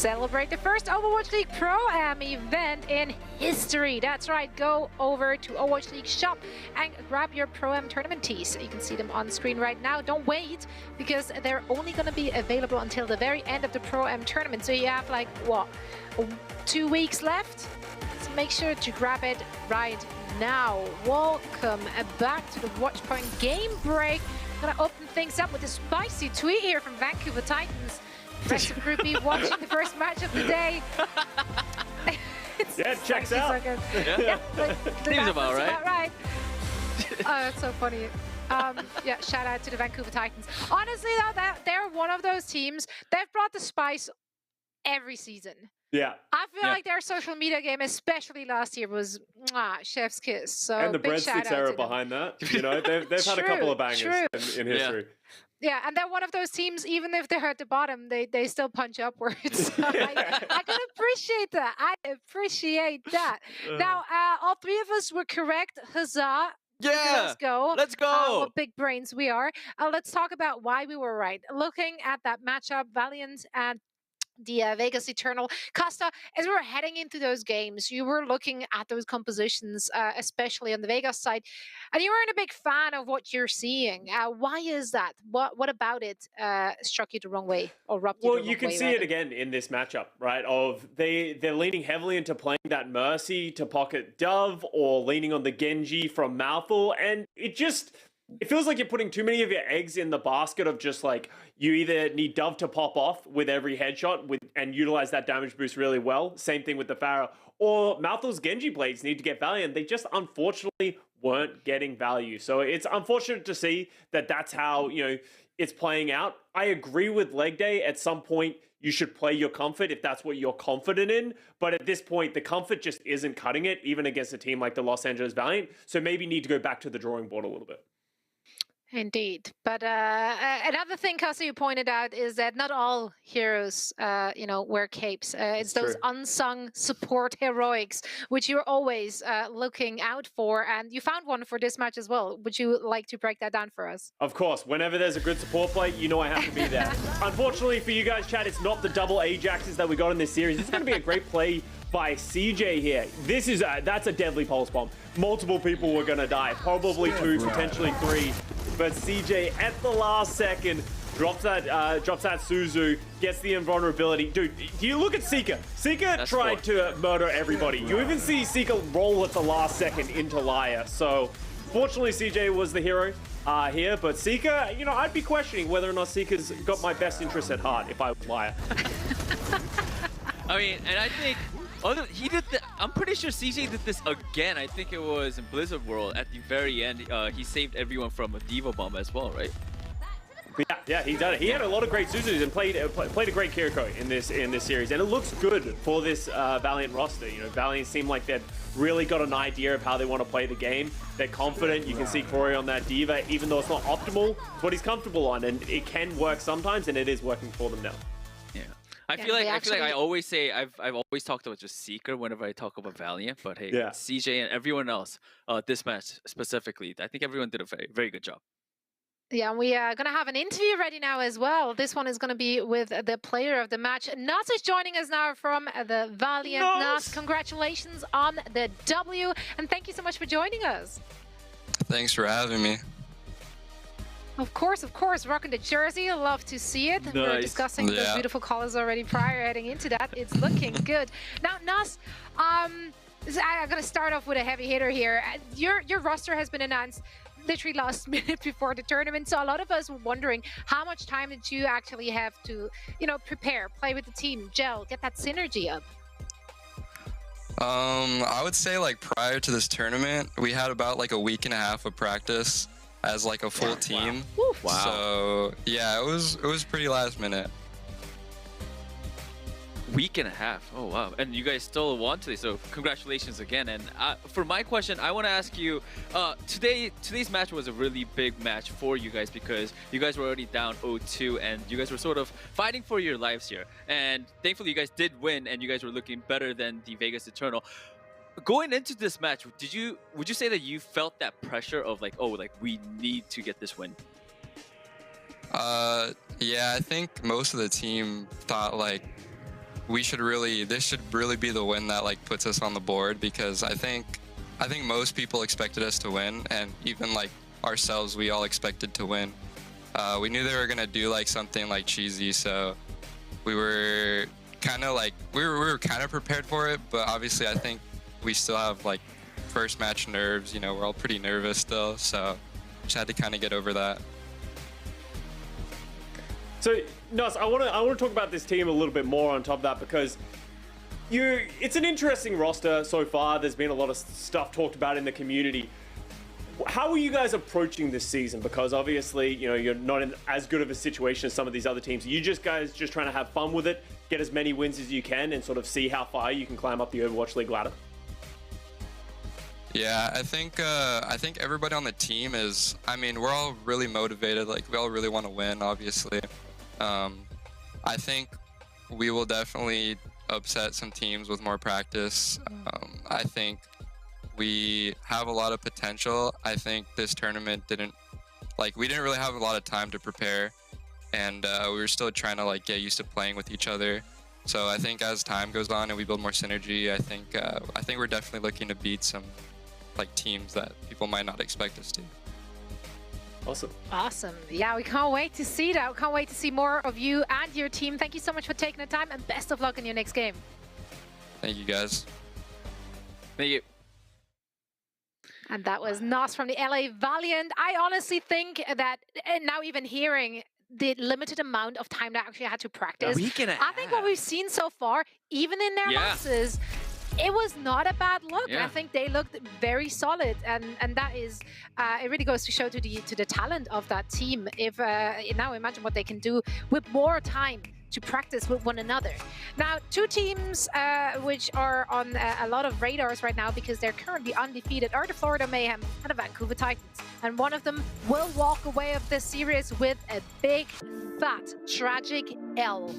celebrate the first Overwatch League Pro-Am event in history. That's right, go over to Overwatch League shop and grab your Pro-Am tournament tees. You can see them on screen right now. Don't wait, because they're only going to be available until the very end of the Pro-Am tournament. So you have like, what, 2 weeks left? So make sure to grab it right now. Welcome back to the Watchpoint Game Break. I'm going to open things up with a spicy tweet here from Vancouver Titans. Rest of Group B watching the first match of the day. Yeah, it checks out. So Yeah. Seems about right. Oh, that's so funny. Yeah, shout out to the Vancouver Titans. Honestly, though, they're one of those teams. They've brought the spice every season. Yeah. I feel like their social media game, especially last year, was chef's kiss. So And the big shout breadsticks out era to them. behind that. You know, they've had a couple of bangers in history. Yeah, and they're one of those teams, even if they're at the bottom, they still punch upwards. I can appreciate that. I appreciate that. Now, all three of us were correct. Huzzah. Let's go. Let's go. What big brains we are. Let's talk about why we were right. Looking at that matchup, Valiant and the VegasEternal. Costa, as we were heading into those games, you were looking at those compositions, especially on the Vegas side, and you weren't a big fan of what you're seeing. Why is that? What about it struck you the wrong way or rubbed you the wrong way? Well, you can see it again in this matchup, right? Of they're leaning heavily into playing that Mercy to pocket Dove, or leaning on the Genji from Mouthful, and it feels like you're putting too many of your eggs in the basket of just like, you either need Dove to pop off with every headshot and utilize that damage boost really well. Same thing with the Pharah. Or Mouthful's Genji blades need to get value, and they just unfortunately weren't getting value. So it's unfortunate to see that that's how, it's playing out. I agree with Leg Day. At some point, you should play your comfort if that's what you're confident in. But at this point, the comfort just isn't cutting it, even against a team like the Los Angeles Valiant. So maybe need to go back to the drawing board a little bit. Indeed. But another thing, Kasi, you pointed out is that not all heroes, wear capes. It's those unsung support heroics, which you're always looking out for. And you found one for this match as well. Would you like to break that down for us? Of course. Whenever there's a good support play, you know I have to be there. Unfortunately for you guys, chat, it's not the double Ajaxes that we got in this series. It's going to be a great play by CJ here. That's a deadly pulse bomb. Multiple people were going to die. Probably 2, potentially 3. But CJ at the last second drops that Suzu, gets the invulnerability. Dude, do you look at Seeker? Seeker tried to murder everybody. You even see Seeker roll at the last second into Liar. So fortunately CJ was the hero here, but Seeker, I'd be questioning whether or not Seeker's got my best interest at heart if I was Liar. I mean, and I think he did I'm pretty sure CJ did this again. I think it was in Blizzard World at the very end. He saved everyone from a Diva bomb as well, right? Yeah, he did it. He had a lot of great Suzus and played a great Kiriko in this series, and it looks good for this Valiant roster. Valiant seem like they've really got an idea of how they want to play the game. They're confident. You can see Corey on that Diva, even though it's not optimal, it's what he's comfortable on, and it can work sometimes, and it is working for them now. Yeah. I feel like I always say I've always talked about just Seeker whenever I talk about Valiant, but hey, CJ and everyone else, this match specifically, I think everyone did a very, very good job. Yeah, we are going to have an interview ready now as well. This one is going to be with the player of the match. Nas is joining us now from the Valiant. Nas, congratulations on the W, and thank you so much for joining us. Thanks for having me. Of course, rocking the jersey. Love to see it. Nice. We were discussing those beautiful colors already prior heading into that. It's looking good. Now, Nas, I'm going to start off with a heavy hitter here. Your roster has been announced literally last minute before the tournament, so a lot of us were wondering how much time did you actually have to, prepare, play with the team, gel, get that synergy up? I would say like prior to this tournament, we had about like a week and a half of practice as like a full team. Wow. So yeah, it was pretty last minute. Week and a half. Oh wow! And you guys still won today, so congratulations again. And for my question, I want to ask you: today's match was a really big match for you guys because you guys were already down 0-2, and you guys were sort of fighting for your lives here. And thankfully, you guys did win, and you guys were looking better than the VegasEternal. Going into this match, would you say that you felt that pressure of like, oh, like we need to get this win? Yeah, I think most of the team thought like this should really be the win that like puts us on the board, because I think most people expected us to win, and even like ourselves, we all expected to win. We knew they were gonna do like something like cheesy, so we were kind of like we were kind of prepared for it. But obviously, I think we still have like first match nerves. You know, we're all pretty nervous still, so just had to kind of get over that. So, Nuss, I want to talk about this team a little bit more on top of that, because it's an interesting roster so far. There's been a lot of stuff talked about in the community. How are you guys approaching this season? Because obviously, you know, you're not in as good of a situation as some of these other teams. You guys just trying to have fun with it, get as many wins as you can, and sort of see how far you can climb up the Overwatch League ladder? Yeah, I think everybody on the team is. I mean, we're all really motivated. Like, we all really want to win, obviously. I think we will definitely upset some teams with more practice. I think we have a lot of potential. I think this tournament we didn't really have a lot of time to prepare, and we were still trying to like get used to playing with each other. So I think as time goes on and we build more synergy, I think we're definitely looking to beat some like teams that people might not expect us to. Awesome. Yeah, we can't wait to see that. We can't wait to see more of you and your team. Thank you so much for taking the time, and best of luck in your next game. Thank you, guys. Thank you. And that was Nos from the LA Valiant. I honestly think that now even hearing the limited amount of time they actually had to practice, I think what we've seen so far, even in their losses, it was not a bad look. I think they looked very solid, and that is it really goes to show to the talent of that team. If now imagine what they can do with more time to practice with one another. Now, two teams which are on a lot of radars right now because they're currently undefeated are the Florida Mayhem and the Vancouver Titans. And one of them will walk away of this series with a big, fat, tragic L.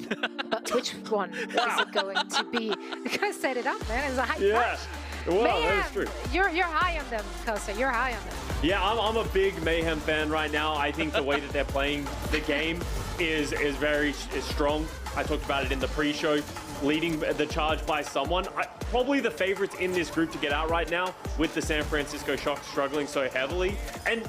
But which one is it going to be? You gotta set it up, man. It's a high punch. Well, Mayhem, that's true. you're high on them, Kosa. You're high on them. Yeah, I'm a big Mayhem fan right now. I think the way that they're playing the game is very strong. I talked about it in the pre-show. Leading the charge by someone. Probably the favorites in this group to get out right now, with the San Francisco Shock struggling so heavily. And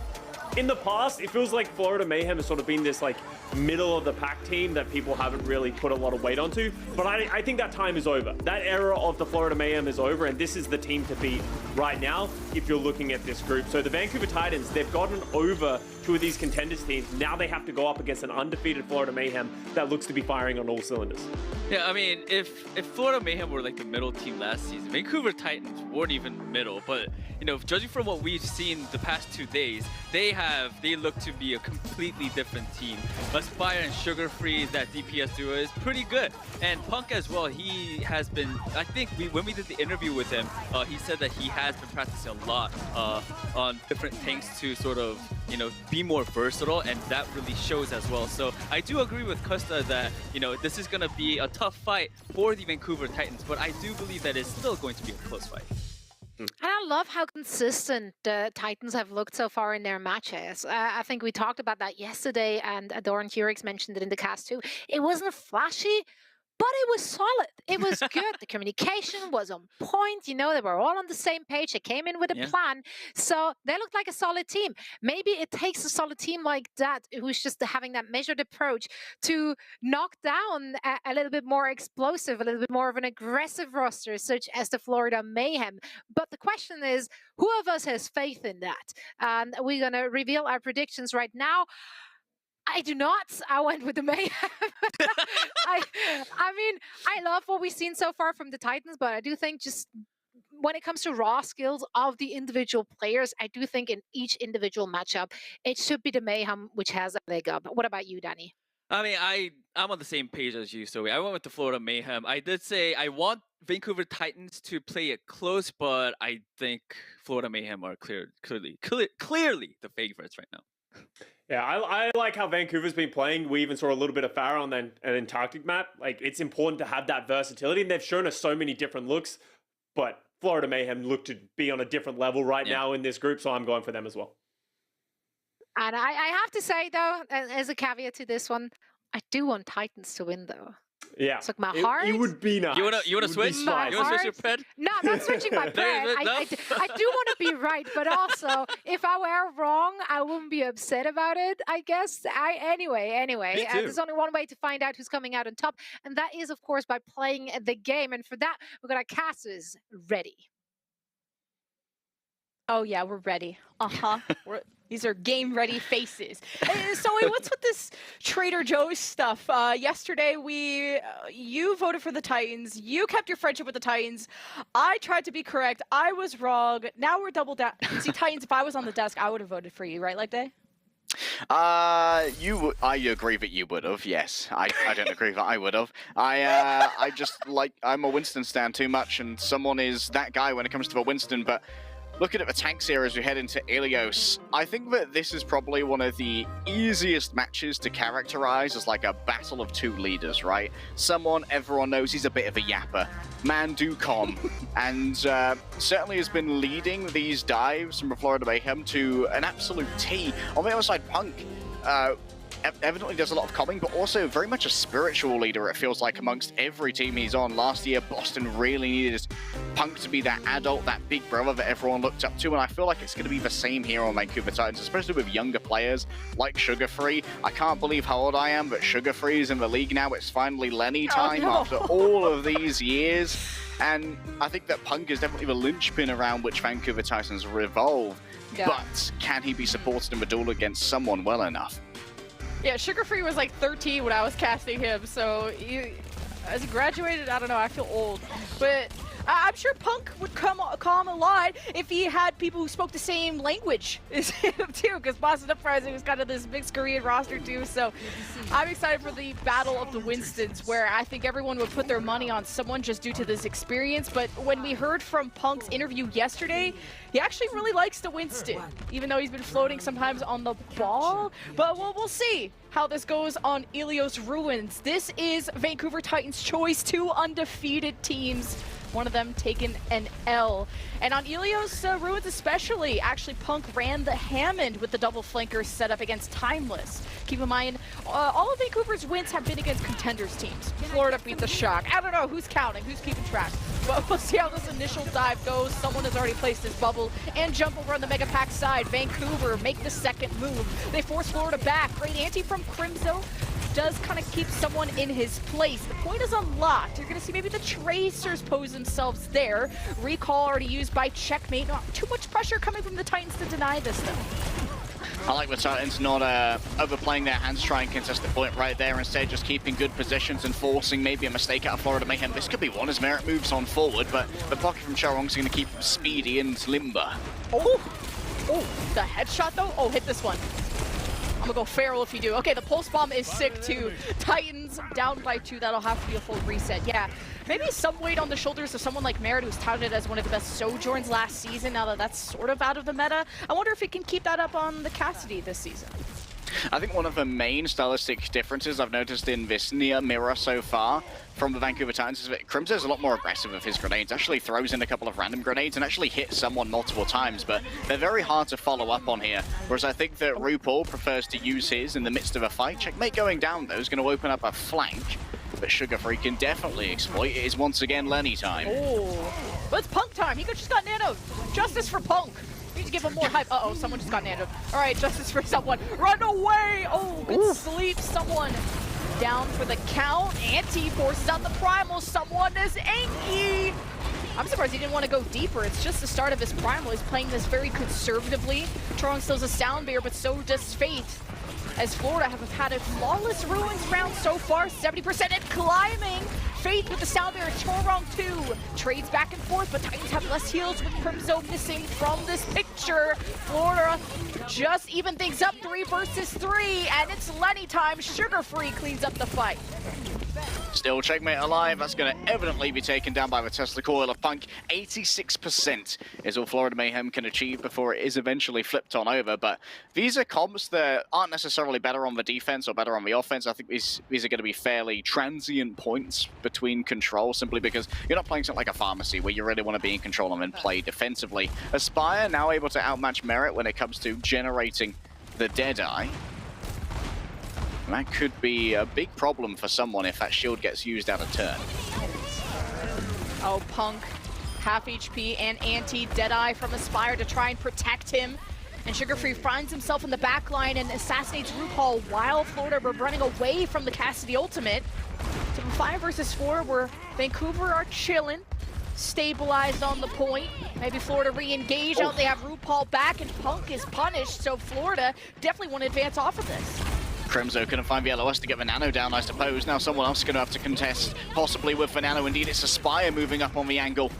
in the past, it feels like Florida Mayhem has sort of been this like middle of the pack team that people haven't really put a lot of weight onto. But I think that time is over. That era of the Florida Mayhem is over, and this is the team to beat right now if you're looking at this group. So the Vancouver Titans, they've gotten over two of these contenders teams. Now they have to go up against an undefeated Florida Mayhem that looks to be firing on all cylinders. Yeah, I mean, if Florida Mayhem were like the middle team last season, Vancouver Titans weren't even middle. But, you know, judging from what we've seen the past 2 days, they look to be a completely different team. Aspire and Sugar Free, that DPS duo, is pretty good. And Punk as well, he has been, I think when we did the interview with him, he said that he has been practicing a lot on different tanks to sort of, you know, be more versatile, and that really shows as well. So I do agree with Costa that, you know, this is going to be a tough fight for the Vancouver Titans, but I do believe that it's still going to be a close fight. And I love how consistent the Titans have looked so far in their matches. I think we talked about that yesterday, and Doran Hurix mentioned it in the cast too. It wasn't flashy, but it was solid. It was good. The communication was on point. You know, they were all on the same page. They came in with a plan. So they looked like a solid team. Maybe it takes a solid team like that, who's just having that measured approach, to knock down a little bit more explosive, a little bit more of an aggressive roster, such as the Florida Mayhem. But the question is, who of us has faith in that? And we're going to reveal our predictions right now. I do not. I went with the Mayhem. I mean, I love what we've seen so far from the Titans, but I do think just when it comes to raw skills of the individual players, I do think in each individual matchup, it should be the Mayhem which has a leg up. What about you, Danny? I mean, I'm on the same page as you, so I went with the Florida Mayhem. I did say I want Vancouver Titans to play it close, but I think Florida Mayhem are clearly the favorites right now. Yeah, I like how Vancouver's been playing. We even saw a little bit of Farah on an Antarctic map. Like, it's important to have that versatility, and they've shown us so many different looks. But Florida Mayhem look to be on a different level right now in this group, so I'm going for them as well. And I have to say, though, as a caveat to this one, I do want Titans to win, though. Yeah. It's like my heart. It would be nice. You wanna It would be switch? My You wanna switch your heart. ped? No, I'm not switching my plan. No? I do want to be right, but also, if I were wrong, I wouldn't be upset about it, I guess. Anyway, Me too. there's only one way to find out who's coming out on top, and that is, of course, by playing the game. And for that, we've got our casters ready. Oh yeah, we're ready. These are game-ready faces. Hey, Sully, what's with this Trader Joe's stuff? Yesterday, you voted for the Titans. You kept your friendship with the Titans. I tried to be correct. I was wrong. Now we're double down. See, Titans, if I was on the desk, I would have voted for you, right, Leg Day? I agree that you would have. Yes, I don't agree that I would have. I just I'm a Winston stan too much, and someone is that guy when it comes to the Winston, but. Looking at the tanks here as we head into Ilios, I think that this is probably one of the easiest matches to characterize as like a battle of two leaders, right? Someone everyone knows he's a bit of a yapper, Manducom, and certainly has been leading these dives from Florida Mayhem to an absolute T. On the other side, Punk evidently does a lot of calming, but also very much a spiritual leader, it feels like, amongst every team he's on. Last year, Boston really needed Punk to be that adult, that big brother that everyone looked up to, and I feel like it's going to be the same here on Vancouver Titans, especially with younger players like Sugar Free. I can't believe how old I am, but Sugar Free is in the league now. It's finally Lenny time after all of these years, and I think that Punk is definitely the linchpin around which Vancouver Titans revolve, but can he be supported in the duel against someone well enough? Yeah, Sugar Free was like 13 when I was casting him, so as he graduated, I don't know, I feel old. But I'm sure Punk would calm a lot if he had people who spoke the same language as him too, because Boston Uprising was kind of this mixed Korean roster too, so I'm excited for the battle of the Winstons, where I think everyone would put their money on someone just due to this experience. But when we heard from Punk's interview yesterday, he actually really likes the Winston, even though he's been floating sometimes on the ball. But we'll see how this goes on Ilios Ruins. This is Vancouver Titans' choice, two undefeated teams. One of them taking an L. And on Ilios Ruins especially, actually Punk ran the Hammond with the double flanker set up against Timeless. Keep in mind, all of Vancouver's wins have been against contenders teams. Florida beat the Shock. I don't know who's counting, who's keeping track. But we'll see how this initial dive goes. Someone has already placed his bubble and jump over on the Mega Pack side. Vancouver make the second move. They force Florida back. Great ante from Crimzo. Does kind of keep someone in his place. The point is unlocked. You're going to see maybe the Tracers pose themselves there. Recall already used by Checkmate. Not too much pressure coming from the Titans to deny this, though. I like the Titans not overplaying their hands, trying to contest the point right there. Instead, just keeping good positions and forcing maybe a mistake out of Florida Mayhem. This could be one as Merit moves on forward, but the pocket from Charong's going to keep him speedy and limber. Oh, the headshot, though? Oh, hit this one. I'm gonna go feral if you do. Okay, the pulse bomb is sick too. Titans down by 2. That'll have to be a full reset. Yeah, maybe some weight on the shoulders of someone like Merit, who's touted as one of the best Sojourns last season. Now that that's sort of out of the meta, I wonder if he can keep that up on the Cassidy this season. I think one of the main stylistic differences I've noticed in this near mirror so far from the Vancouver Titans is that Crimzo is a lot more aggressive with his grenades, actually throws in a couple of random grenades and actually hits someone multiple times, but they're very hard to follow up on here, whereas I think that RuPaul prefers to use his in the midst of a fight. Checkmate going down though is going to open up a flank, but Sugar Free can definitely exploit. It is once again Lenny time. Oh, but it's Punk time. He just got nanoed. Justice for Punk. Need to give him more hype. Uh-oh, someone just got nanoed. All right, justice for someone. Run away! Oh, good sleep. Someone down for the count. Anti forces out the primal. Someone is Anki. I'm surprised he didn't want to go deeper. It's just the start of his primal. He's playing this very conservatively. Trong still's a sound bear, but so does Faith. As Florida have had a flawless Ruins round so far, 70% and climbing. Faith with the sound bear, Chorong 2 trades back and forth, but Titans have less heals with Crimzo missing from this picture. Florida just even things up 3 versus 3, and it's Lenny time. Sugar Free cleans up the fight. Still Checkmate alive. That's going to evidently be taken down by the Tesla coil of Punk. 86% is all Florida Mayhem can achieve before it is eventually flipped on over. But these are comps that aren't necessarily better on the defense or better on the offense. I think these are going to be fairly transient points between control, simply because you're not playing something like a Pharmacy where you really want to be in control and then play defensively. Aspire now able to outmatch Merit when it comes to generating the Deadeye. That could be a big problem for someone if that shield gets used out of turn. Oh, Punk, half HP and anti-Deadeye from Aspire to try and protect him. And Sugarfree finds himself in the back line and assassinates RuPaul while Florida were running away from the Cassidy ultimate. So 5 versus 4 where Vancouver are chilling, stabilized on the point. Maybe Florida re-engage out, they have RuPaul back and Punk is punished, so Florida definitely want to advance off of this. Crimzo couldn't find VLOS to get the Nano down, I suppose. Now someone else is going to have to contest, possibly with Nano. Indeed, it's Aspire moving up on the angle.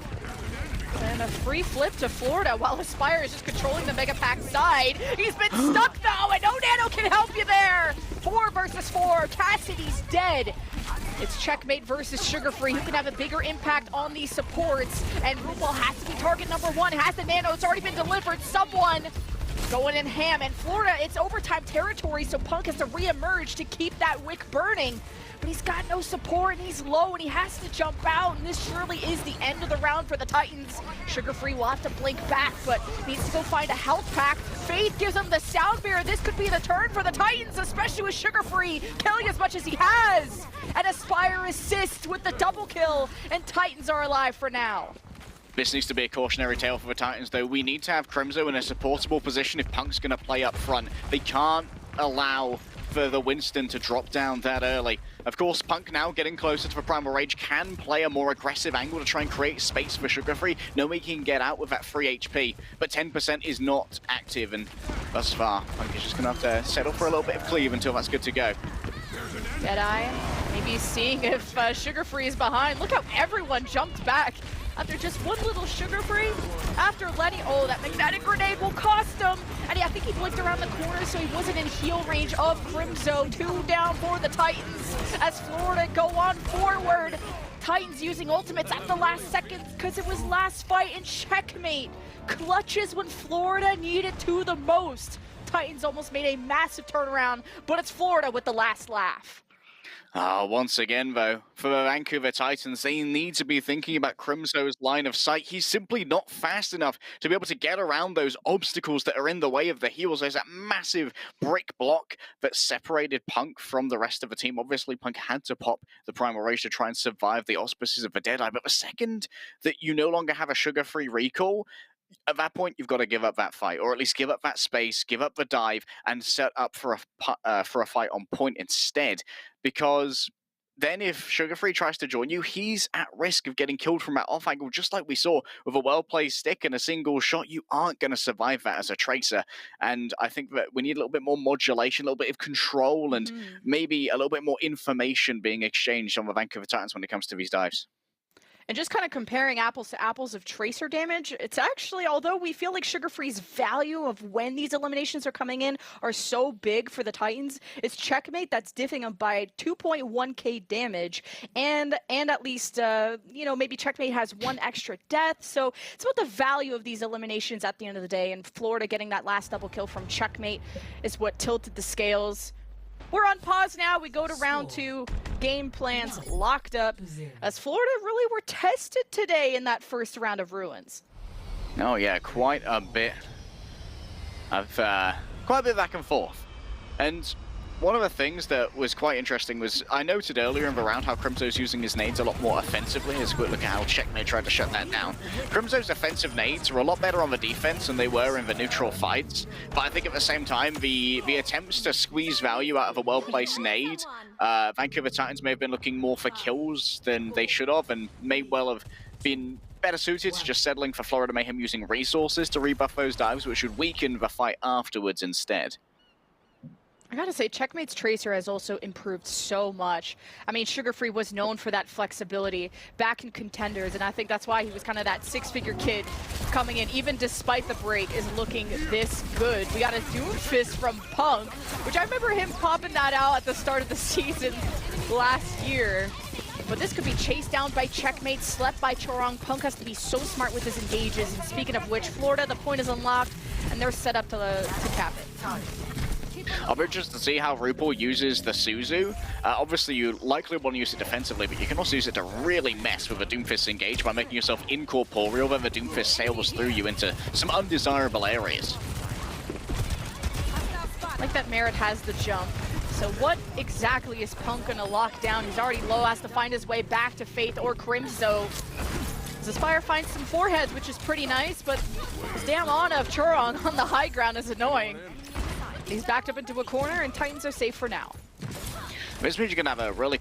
And a free flip to Florida while Aspire is just controlling the Mega Pack side. He's been stuck though, and no Nano can help you there. 4 versus 4, Cassidy's dead. It's Checkmate versus Sugarfree, who can have a bigger impact on these supports. And RuPaul has to be target number 1, has the Nano, it's already been delivered. Someone going in ham, and Florida, it's overtime territory, so Punk has to re-emerge to keep that wick burning. But he's got no support, and he's low, and he has to jump out, and this surely is the end of the round for the Titans. Sugarfree will have to blink back, but needs to go find a health pack. Faith gives him the sound mirror. This could be the turn for the Titans, especially with Sugarfree killing as much as he has. And Aspire assists with the double kill, and Titans are alive for now. This needs to be a cautionary tale for the Titans, though. We need to have Crimzo in a supportable position if Punk's going to play up front. They can't allow for the Winston to drop down that early. Of course, Punk now getting closer to the Primal Rage can play a more aggressive angle to try and create space for Sugarfree, knowing he can get out with that free HP, but 10% is not active, and thus far, Punk is just going to have to settle for a little bit of cleave until that's good to go. Deadeye, maybe seeing if Sugarfree is behind. Look how everyone jumped back after just one little Sugarfree. After Lenny, oh, that magnetic grenade will cost him. And I think he blinked around the corner, so he wasn't in heal range of Crimzo. 2 down for the Titans as Florida go on forward. Titans using ultimates at the last second because it was last fight, and Checkmate clutches when Florida needed to the most. Titans almost made a massive turnaround, but it's Florida with the last laugh. Once again, though, for the Vancouver Titans, they need to be thinking about Crimzo's line of sight. He's simply not fast enough to be able to get around those obstacles that are in the way of the heals. There's that massive brick block that separated Punk from the rest of the team. Obviously, Punk had to pop the Primal Rage to try and survive the auspices of the Deadeye, but the second that you no longer have a Sugar-free recall, at that point, you've got to give up that fight, or at least give up that space, give up the dive, and set up for a fight on point instead. Because then if Sugarfree tries to join you, he's at risk of getting killed from that off angle, just like we saw with a well-placed stick and a single shot. You aren't going to survive that as a Tracer. And I think that we need a little bit more modulation, a little bit of control, and maybe a little bit more information being exchanged on the Vancouver Titans when it comes to these dives. And just kind of comparing apples to apples of Tracer damage, it's actually, although we feel like Sugarfree's value of when these eliminations are coming in are so big for the Titans, it's Checkmate that's diffing them by 2.1k damage, and at least, maybe Checkmate has 1 extra death, so it's about the value of these eliminations at the end of the day, and Florida getting that last double kill from Checkmate is what tilted the scales. We're on pause now. We go to round 2. Game plans locked up as Florida really were tested today in that first round of Ruins. Oh yeah, quite a bit of back and forth. And one of the things that was quite interesting was I noted earlier in the round how Crimzo's using his nades a lot more offensively. Let's quick look at how Checkmate tried to shut that down. Crimzo's offensive nades were a lot better on the defense than they were in the neutral fights. But I think at the same time, the attempts to squeeze value out of a well-placed nade, Vancouver Titans may have been looking more for kills than they should have, and may well have been better suited to just settling for Florida Mayhem using resources to rebuff those dives, which would weaken the fight afterwards instead. I gotta say, Checkmate's Tracer has also improved so much. I mean, Sugarfree was known for that flexibility back in Contenders, and I think that's why he was kind of that 6-figure kid coming in, even despite the break, is looking this good. We got a Doomfist from Punk, which I remember him popping that out at the start of the season last year. But this could be chased down by Checkmate, slept by Chorong. Punk has to be so smart with his engages, and speaking of which, Florida, the point is unlocked, and they're set up to cap it. I'll be interested to see how RuPaul uses the Suzu. Obviously, you likely want to use it defensively, but you can also use it to really mess with a Doomfist engage by making yourself incorporeal, then the Doomfist sails through you into some undesirable areas. Like that Merit has the jump, So what exactly is Punk gonna lock down? He's already low, has to find his way back to Faith or Crimso. Aspire finds some foreheads, which is pretty nice, but this damn Ana of Churong on the high ground is annoying. He's backed up into a corner, and Titans are safe for now. This means you're gonna have a really